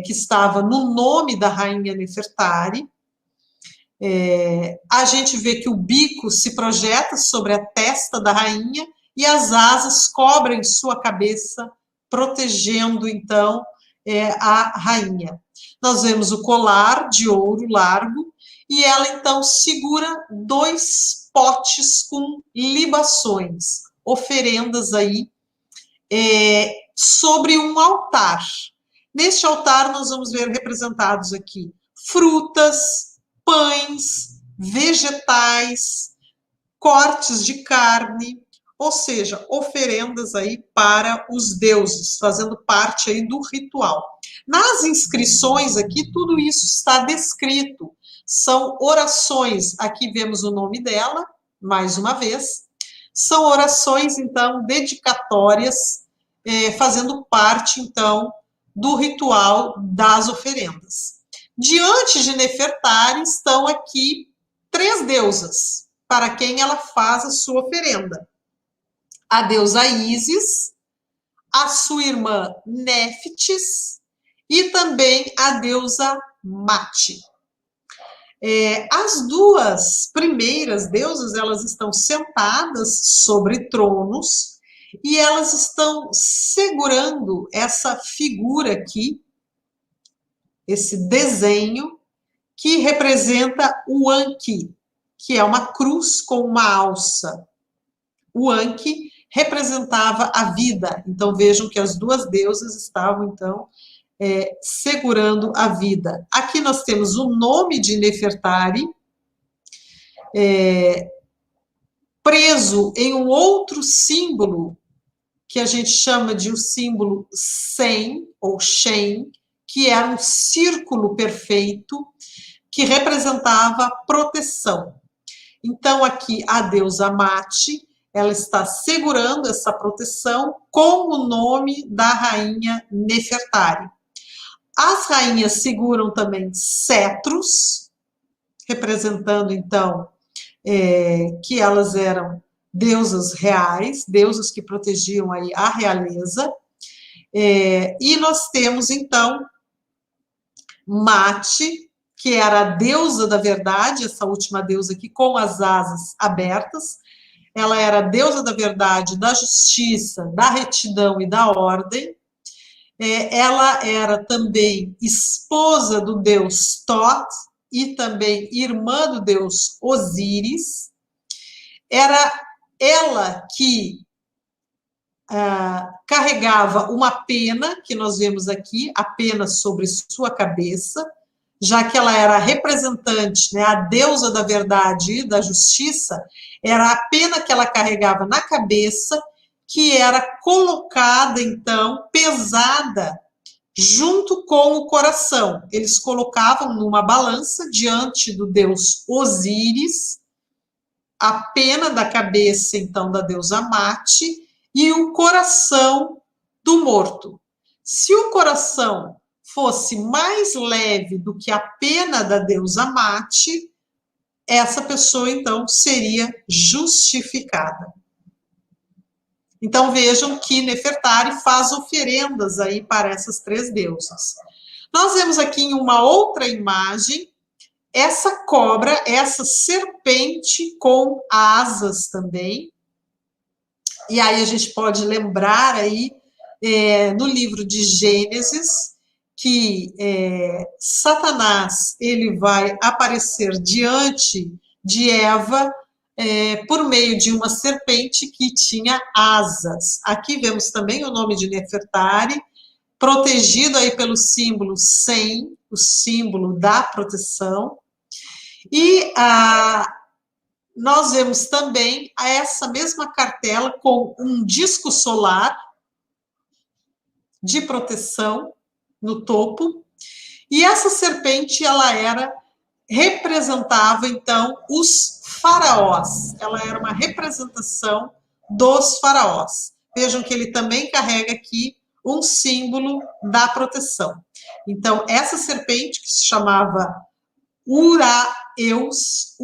A: que estava no nome da rainha Nefertari. A gente vê que o bico se projeta sobre a testa da rainha e as asas cobrem sua cabeça, protegendo, então, a rainha. Nós vemos o colar de ouro largo e ela, então, segura 2 potes com libações, oferendas aí, sobre um altar. Neste altar, nós vamos ver representados aqui frutas, pães, vegetais, cortes de carne, ou seja, oferendas aí para os deuses, fazendo parte aí do ritual. Nas inscrições aqui, tudo isso está descrito. São orações, aqui vemos o nome dela, mais uma vez. São orações, então, dedicatórias, fazendo parte, então, do ritual das oferendas. Diante de Nefertari estão aqui 3 deusas, para quem ela faz a sua oferenda. A deusa Ísis, a sua irmã Néftis e também a deusa Mate. As duas primeiras deusas, elas estão sentadas sobre tronos e elas estão segurando essa figura aqui, esse desenho, que representa o Anki, que é uma cruz com uma alça. O Anki representava a vida. Então, vejam que as duas deusas estavam, então, segurando a vida. Aqui nós temos o nome de Nefertari, preso em um outro símbolo, que a gente chama de o símbolo Sem, ou Shen, que era um círculo perfeito, que representava proteção. Então, aqui, a deusa Mate, ela está segurando essa proteção com o nome da rainha Nefertari. As rainhas seguram também cetros, representando, então, que elas eram deusas reais, deusas que protegiam aí a realeza. E nós temos, então, Mate, que era a deusa da verdade, essa última deusa aqui, com as asas abertas. Ela era a deusa da verdade, da justiça, da retidão e da ordem. Ela era também esposa do deus Thoth e também irmã do deus Osíris. Era ela que carregava uma pena, que nós vemos aqui, a pena sobre sua cabeça, já que ela era a representante, né, a deusa da verdade e da justiça, era a pena que ela carregava na cabeça, que era colocada, então, pesada, junto com o coração. Eles colocavam numa balança, diante do deus Osíris, a pena da cabeça, então, da deusa Mate, e o coração do morto. Se o coração fosse mais leve do que a pena da deusa Mate, essa pessoa, então, seria justificada. Então, vejam que Nefertari faz oferendas aí para essas três deusas. Nós vemos aqui em uma outra imagem, essa cobra, essa serpente com asas também. E aí a gente pode lembrar aí, no livro de Gênesis, que Satanás ele vai aparecer diante de Eva por meio de uma serpente que tinha asas. Aqui vemos também o nome de Nefertari, protegido aí pelo símbolo Sem, o símbolo da proteção. E nós vemos também essa mesma cartela com um disco solar de proteção no topo, e essa serpente, ela representava, então, os faraós, ela era uma representação dos faraós. Vejam que ele também carrega aqui um símbolo da proteção. Então, essa serpente, que se chamava Uraeus,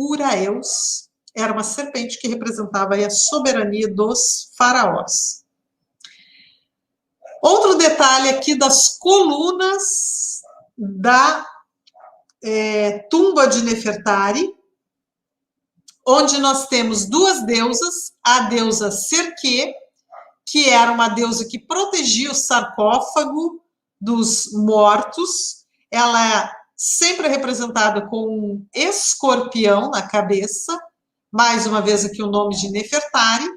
A: era uma serpente que representava aí a soberania dos faraós. Outro detalhe aqui das colunas da tumba de Nefertari, onde nós temos duas deusas, a deusa Serquê, que era uma deusa que protegia o sarcófago dos mortos. Ela sempre é representada com um escorpião na cabeça, mais uma vez aqui o nome de Nefertari.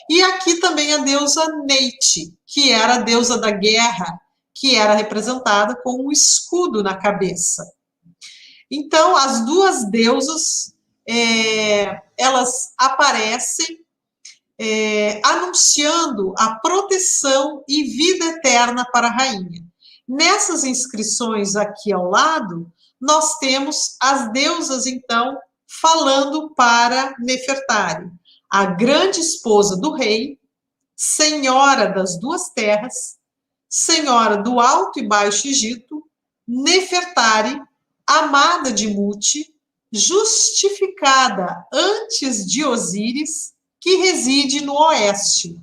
A: E aqui também a deusa Neite, que era a deusa da guerra, que era representada com um escudo na cabeça. Então, as duas deusas, elas aparecem anunciando a proteção e vida eterna para a rainha. Nessas inscrições aqui ao lado, nós temos as deusas, então, falando para Nefertari, a grande esposa do rei, senhora das duas terras, senhora do Alto e Baixo Egito, Nefertari, amada de Mute, justificada antes de Osíris, que reside no oeste.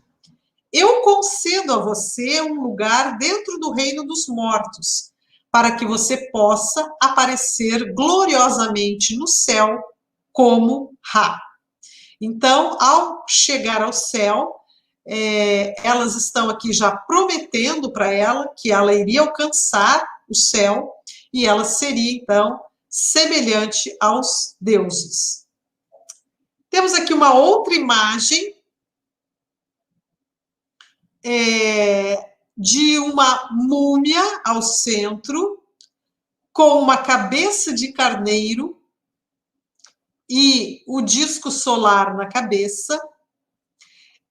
A: Eu concedo a você um lugar dentro do reino dos mortos, para que você possa aparecer gloriosamente no céu como Ra. Então, ao chegar ao céu, elas estão aqui já prometendo para ela que ela iria alcançar o céu e ela seria, então, semelhante aos deuses. Temos aqui uma outra imagem de uma múmia ao centro, com uma cabeça de carneiro e o disco solar na cabeça.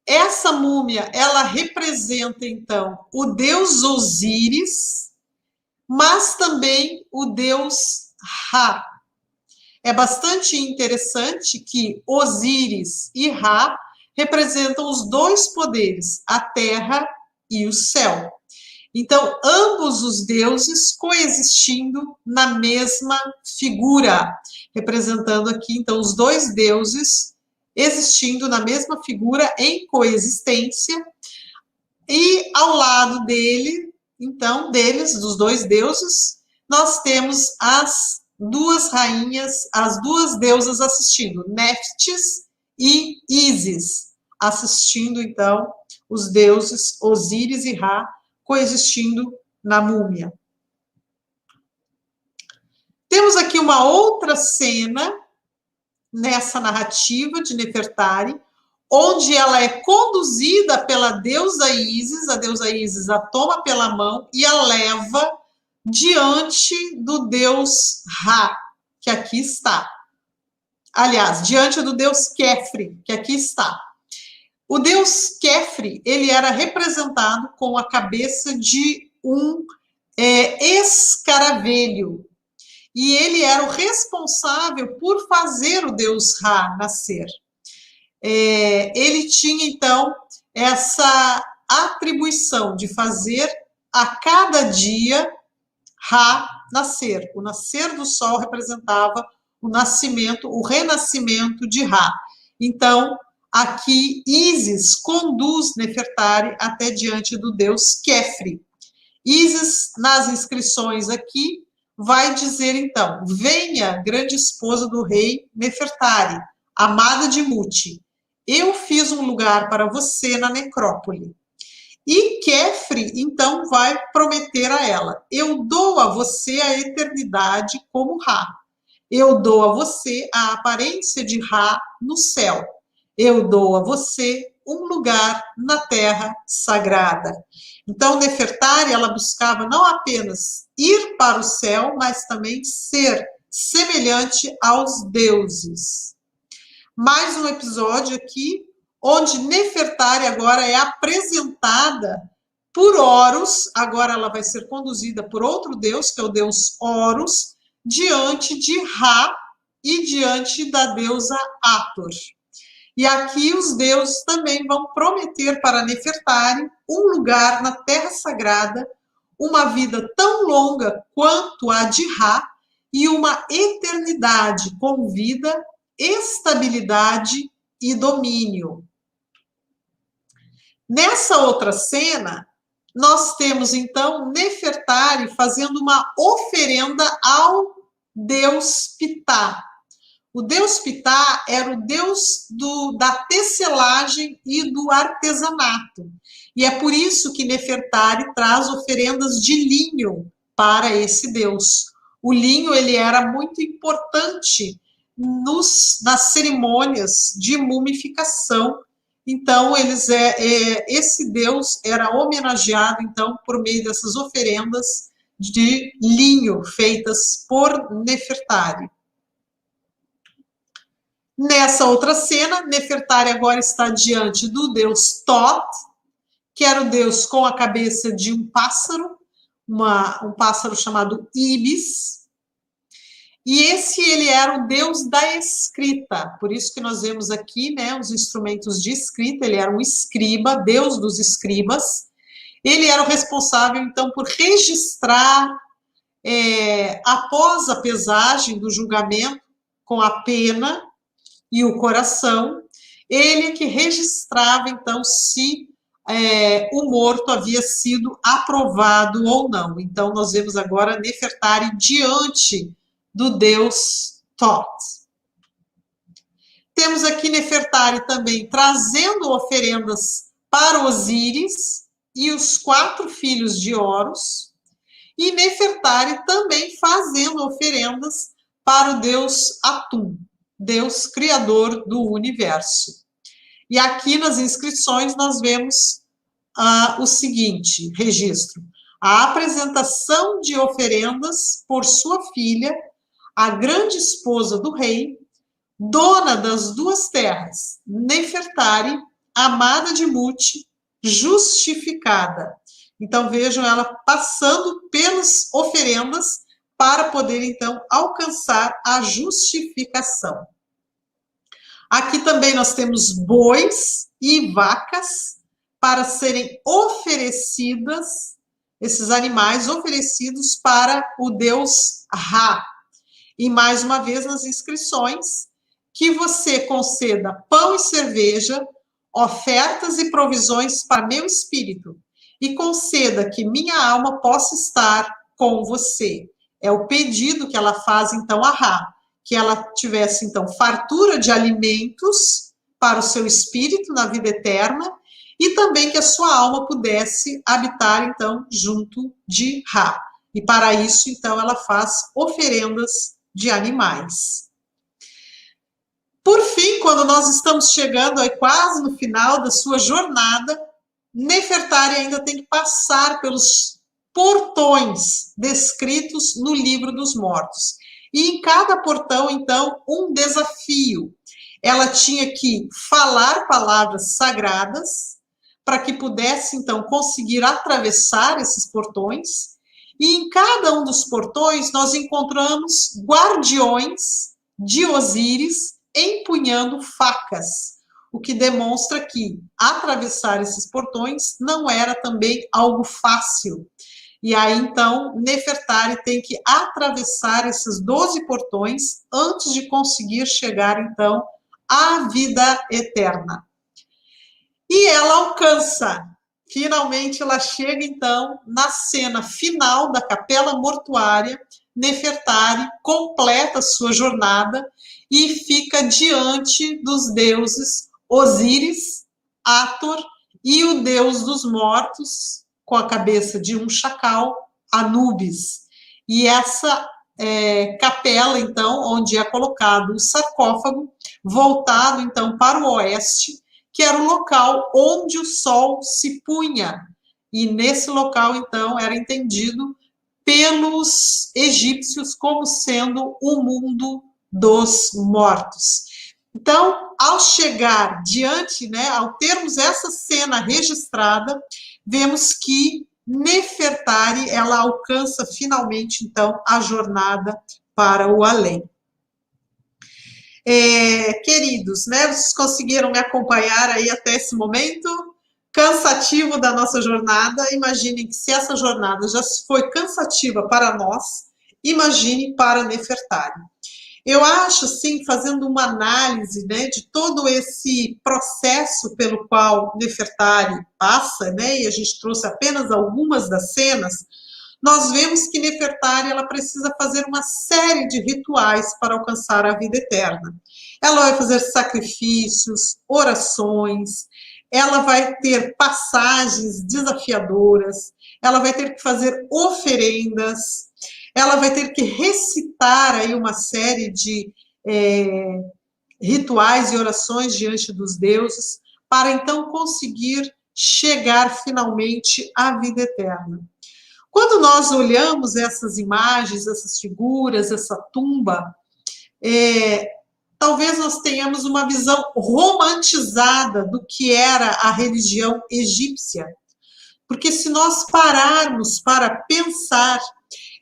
A: Essa múmia, ela representa, então, o deus Osíris, mas também o deus Ra. É bastante interessante que Osíris e Ra representam os dois poderes, a terra e o céu. Então, ambos os deuses coexistindo na mesma figura, representando aqui, então, os dois deuses existindo na mesma figura em coexistência, e ao lado dele, então, dos dois deuses, nós temos as duas rainhas, as duas deusas assistindo, Néftis e Ísis, assistindo, então, os deuses Osíris e Ra coexistindo na múmia. Temos aqui uma outra cena nessa narrativa de Nefertari, onde ela é conduzida pela deusa Ísis, a deusa Ísis a toma pela mão e a leva diante do deus Ra, que aqui está. Aliás, diante do deus Kefri, que aqui está. O deus Kefri, ele era representado com a cabeça de um escaravelho, e ele era o responsável por fazer o deus Ra nascer. Ele tinha, então, essa atribuição de fazer a cada dia Ra nascer. O nascer do sol representava o nascimento, o renascimento de Ra. Então, aqui Ísis conduz Nefertari até diante do deus Kefri. Ísis, nas inscrições aqui, vai dizer, então, venha, grande esposa do rei Nefertari, amada de Muti, eu fiz um lugar para você na necrópole. E Kefri, então, vai prometer a ela, eu dou a você a eternidade como Ra, eu dou a você a aparência de Ra no céu, eu dou a você um lugar na terra sagrada. Então, Nefertari, ela buscava não apenas ir para o céu, mas também ser semelhante aos deuses. Mais um episódio aqui, onde Nefertari agora é apresentada por Horus, agora ela vai ser conduzida por outro deus, que é o deus Horus, diante de Ra e diante da deusa Hathor. E aqui os deuses também vão prometer para Nefertari um lugar na terra sagrada, uma vida tão longa quanto a de Ra e uma eternidade com vida, estabilidade e domínio. Nessa outra cena, nós temos então Nefertari fazendo uma oferenda ao deus Ptah. O deus Ptah era o deus da tecelagem e do artesanato. E é por isso que Nefertari traz oferendas de linho para esse deus. O linho ele era muito importante nas cerimônias de mumificação. Então, esse deus era homenageado então por meio dessas oferendas de linho feitas por Nefertari. Nessa outra cena, Nefertari agora está diante do deus Thoth, que era o deus com a cabeça de um pássaro, um pássaro chamado Ibis. E ele era o deus da escrita, por isso que nós vemos aqui, né, os instrumentos de escrita. Ele era um escriba, deus dos escribas. Ele era o responsável, então, por registrar, após a pesagem do julgamento, com a pena e o coração, ele que registrava, então, se o morto havia sido aprovado ou não. Então, nós vemos agora Nefertari diante do deus Thoth. Temos aqui Nefertari também trazendo oferendas para Osíris e os 4 filhos de Horus, e Nefertari também fazendo oferendas para o deus Atum, Deus criador do universo. E aqui nas inscrições nós vemos o seguinte registro: a apresentação de oferendas por sua filha, a grande esposa do rei, dona das 2 terras, Nefertari, amada de Mut, justificada. Então vejam ela passando pelas oferendas para poder então alcançar a justificação. Aqui também nós temos bois e vacas para serem oferecidas, esses animais oferecidos para o deus Ra. E mais uma vez nas inscrições, que você conceda pão e cerveja, ofertas e provisões para meu espírito, e conceda que minha alma possa estar com você. É o pedido que ela faz então a Ra, que ela tivesse então fartura de alimentos para o seu espírito na vida eterna, e também que a sua alma pudesse habitar então junto de Ra. E para isso então ela faz oferendas de animais. Por fim, quando nós estamos chegando aí quase no final da sua jornada, Nefertari ainda tem que passar pelos portões descritos no livro dos mortos. E em cada portão, então, um desafio. Ela tinha que falar palavras sagradas para que pudesse, então, conseguir atravessar esses portões. E em cada um dos portões, nós encontramos guardiões de Osíris empunhando facas, o que demonstra que atravessar esses portões não era também algo fácil. E aí, então, Nefertari tem que atravessar esses 12 portões antes de conseguir chegar, então, à vida eterna. E ela alcança, finalmente ela chega, então, na cena final da capela mortuária. Nefertari completa a sua jornada e fica diante dos deuses Osíris, Hathor e o deus dos mortos, com a cabeça de um chacal, Anubis. E essa capela, então, onde é colocado o sarcófago, voltado, então, para o oeste, que era o local onde o sol se punha. E nesse local, então, era entendido pelos egípcios como sendo o mundo dos mortos. Então, ao chegar diante, ao termos essa cena registrada, vemos que Nefertari, ela alcança finalmente, então, a jornada para o além. Queridos, vocês conseguiram me acompanhar aí até esse momento cansativo da nossa jornada? Imaginem que se essa jornada já foi cansativa para nós, imagine para Nefertari. Eu acho, assim, fazendo uma análise, de todo esse processo pelo qual Nefertari passa, e a gente trouxe apenas algumas das cenas, nós vemos que Nefertari, ela precisa fazer uma série de rituais para alcançar a vida eterna. Ela vai fazer sacrifícios, orações, ela vai ter passagens desafiadoras, ela vai ter que fazer oferendas, ela vai ter que recitar aí uma série de rituais e orações diante dos deuses, para então conseguir chegar finalmente à vida eterna. Quando nós olhamos essas imagens, essas figuras, essa tumba, talvez nós tenhamos uma visão romantizada do que era a religião egípcia. Porque se nós pararmos para pensar,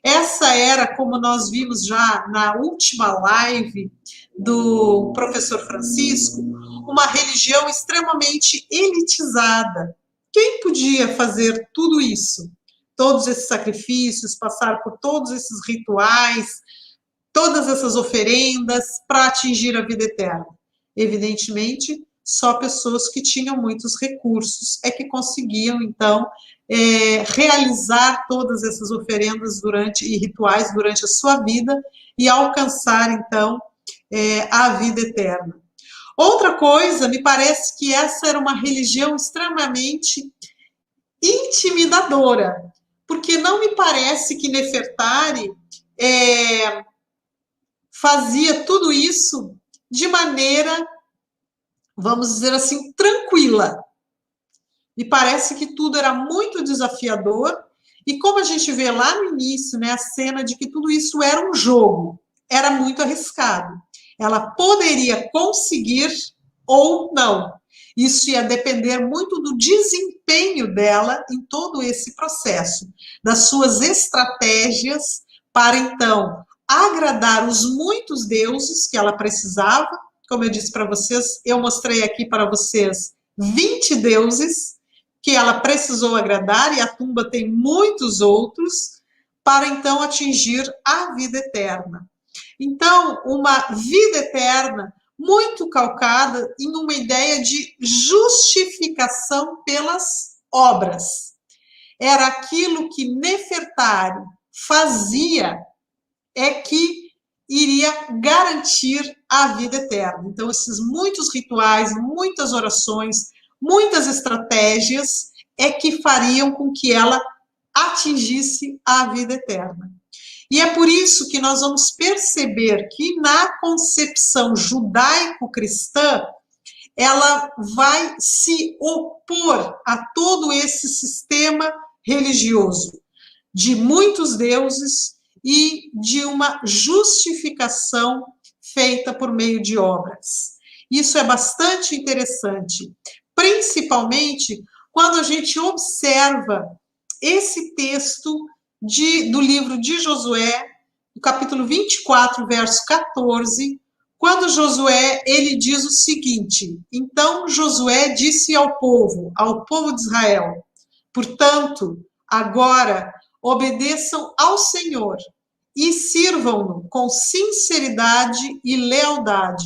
A: essa era, como nós vimos já na última live do professor Francisco, uma religião extremamente elitizada. Quem podia fazer tudo isso? Todos esses sacrifícios, passar por todos esses rituais, todas essas oferendas para atingir a vida eterna? Evidentemente, só pessoas que tinham muitos recursos é que conseguiam, então, realizar todas essas oferendas e rituais durante a sua vida e alcançar, então, a vida eterna. Outra coisa, me parece que essa era uma religião extremamente intimidadora, porque não me parece que Nefertari fazia tudo isso de maneira, vamos dizer assim, tranquila. Me parece que tudo era muito desafiador, e como a gente vê lá no início, né, a cena de que tudo isso era um jogo, era muito arriscado. Ela poderia conseguir ou não. Isso ia depender muito do desempenho dela em todo esse processo, das suas estratégias para, então, agradar os muitos deuses que ela precisava. Como eu disse para vocês, eu mostrei aqui para vocês 20 deuses que ela precisou agradar, e a tumba tem muitos outros, para então atingir a vida eterna. Então, uma vida eterna muito calcada em uma ideia de justificação pelas obras. Era aquilo que Nefertari fazia que iria garantir a vida eterna. Então, esses muitos rituais, muitas orações, muitas estratégias que fariam com que ela atingisse a vida eterna. E é por isso que nós vamos perceber que na concepção judaico-cristã, ela vai se opor a todo esse sistema religioso de muitos deuses e de uma justificação feita por meio de obras. Isso é bastante interessante, principalmente quando a gente observa esse texto do livro de Josué, no capítulo 24, verso 14, quando Josué, ele diz o seguinte: então Josué disse ao povo de Israel, portanto, agora obedeçam ao Senhor e sirvam-no com sinceridade e lealdade.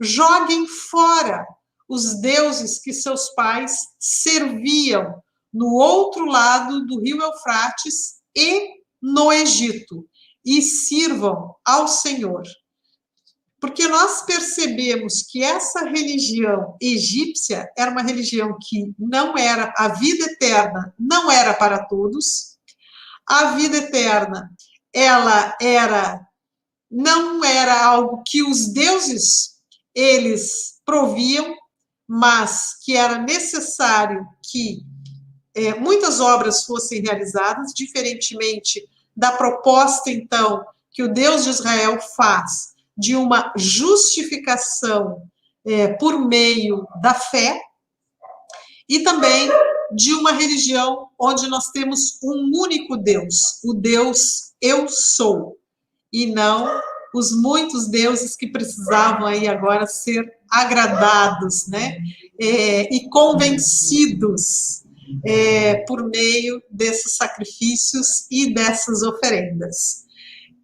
A: Joguem fora os deuses que seus pais serviam no outro lado do rio Eufrates e no Egito, e sirvam ao Senhor. Porque nós percebemos que essa religião egípcia era uma religião que não era, a vida eterna não era para todos, a vida eterna, não era algo que os deuses, eles proviam, mas que era necessário que muitas obras fossem realizadas, diferentemente da proposta, então, que o Deus de Israel faz de uma justificação por meio da fé, e também de uma religião onde nós temos um único Deus, o Deus Eu Sou, e não os muitos deuses que precisavam aí agora ser agradados, né, e convencidos por meio desses sacrifícios e dessas oferendas.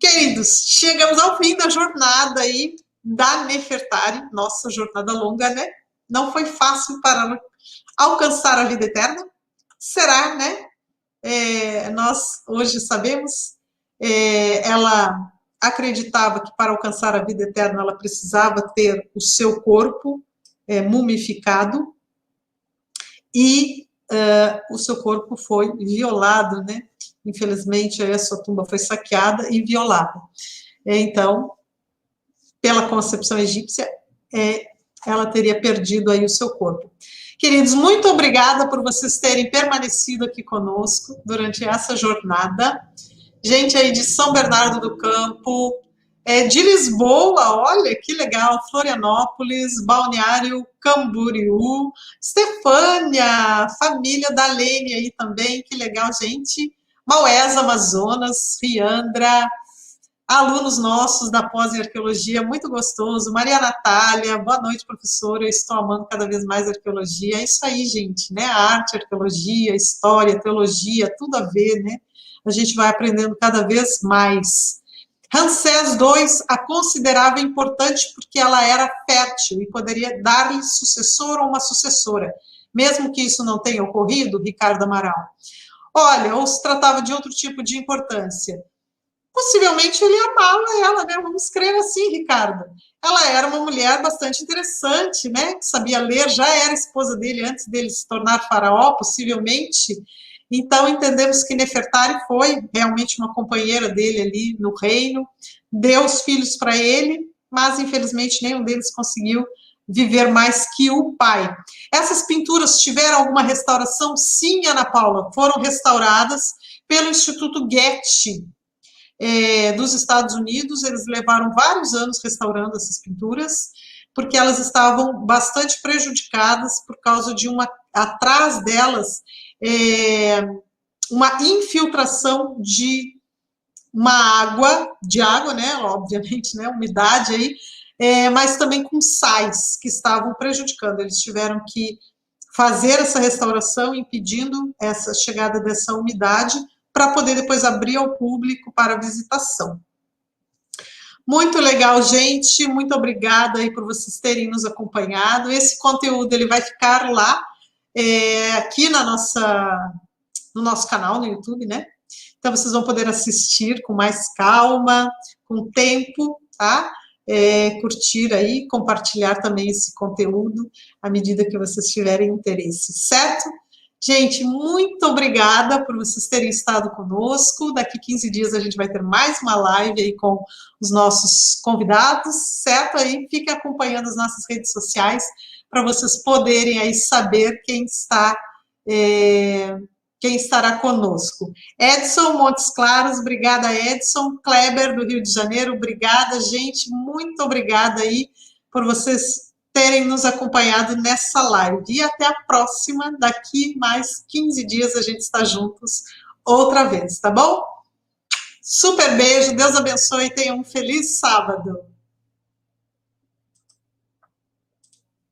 A: Queridos, chegamos ao fim da jornada aí da Nefertari, nossa jornada longa, né? Não foi fácil para alcançar a vida eterna. Será, né? Nós hoje sabemos, ela acreditava que para alcançar a vida eterna ela precisava ter o seu corpo mumificado, e o seu corpo foi violado, né? Infelizmente, a sua tumba foi saqueada e violada. Então, pela concepção egípcia, ela teria perdido aí o seu corpo. Queridos, muito obrigada por vocês terem permanecido aqui conosco durante essa jornada. Gente aí de São Bernardo do Campo, de Lisboa, olha que legal, Florianópolis, Balneário Camboriú, Estefânia, família da Lene aí também, que legal, gente. Maués, Amazonas, Riandra, alunos nossos da pós em arqueologia, muito gostoso. Maria Natália, boa noite, professora, eu estou amando cada vez mais a arqueologia. É isso aí, gente, né? A arte, a arqueologia, a história, a teologia, tudo a ver, né? A gente vai aprendendo cada vez mais. Ramsés II a considerava importante porque ela era fértil e poderia dar-lhe sucessor ou uma sucessora, mesmo que isso não tenha ocorrido, Ricardo Amaral. Olha, ou se tratava de outro tipo de importância. Possivelmente ele amava ela, né? Vamos crer assim, Ricardo. Ela era uma mulher bastante interessante, né? Que sabia ler, já era esposa dele antes dele se tornar faraó, possivelmente. Então, entendemos que Nefertari foi realmente uma companheira dele ali no reino, deu os filhos para ele, mas infelizmente nenhum deles conseguiu viver mais que o pai. Essas pinturas tiveram alguma restauração? Sim, Ana Paula, foram restauradas pelo Instituto Getty, dos Estados Unidos. Eles levaram vários anos restaurando essas pinturas, porque elas estavam bastante prejudicadas por causa de atrás delas, uma infiltração de água, né, obviamente, né, umidade aí, mas também com sais que estavam prejudicando. Eles tiveram que fazer essa restauração, impedindo essa chegada dessa umidade, para poder depois abrir ao público para visitação. Muito legal, gente, muito obrigada aí por vocês terem nos acompanhado. Esse conteúdo ele vai ficar lá, aqui no nosso canal no YouTube, né? Então vocês vão poder assistir com mais calma, com tempo, tá? Curtir aí, compartilhar também esse conteúdo à medida que vocês tiverem interesse, certo? Gente, muito obrigada por vocês terem estado conosco. Daqui 15 dias a gente vai ter mais uma live aí com os nossos convidados, certo? Aí fiquem acompanhando as nossas redes sociais para vocês poderem aí saber quem estará conosco. Edson Montes Claros, obrigada, Edson. Kleber, do Rio de Janeiro, obrigada, gente. Muito obrigada aí por vocês terem nos acompanhado nessa live. E até a próxima, daqui mais 15 dias a gente está juntos outra vez, tá bom? Super beijo, Deus abençoe e tenha um feliz sábado.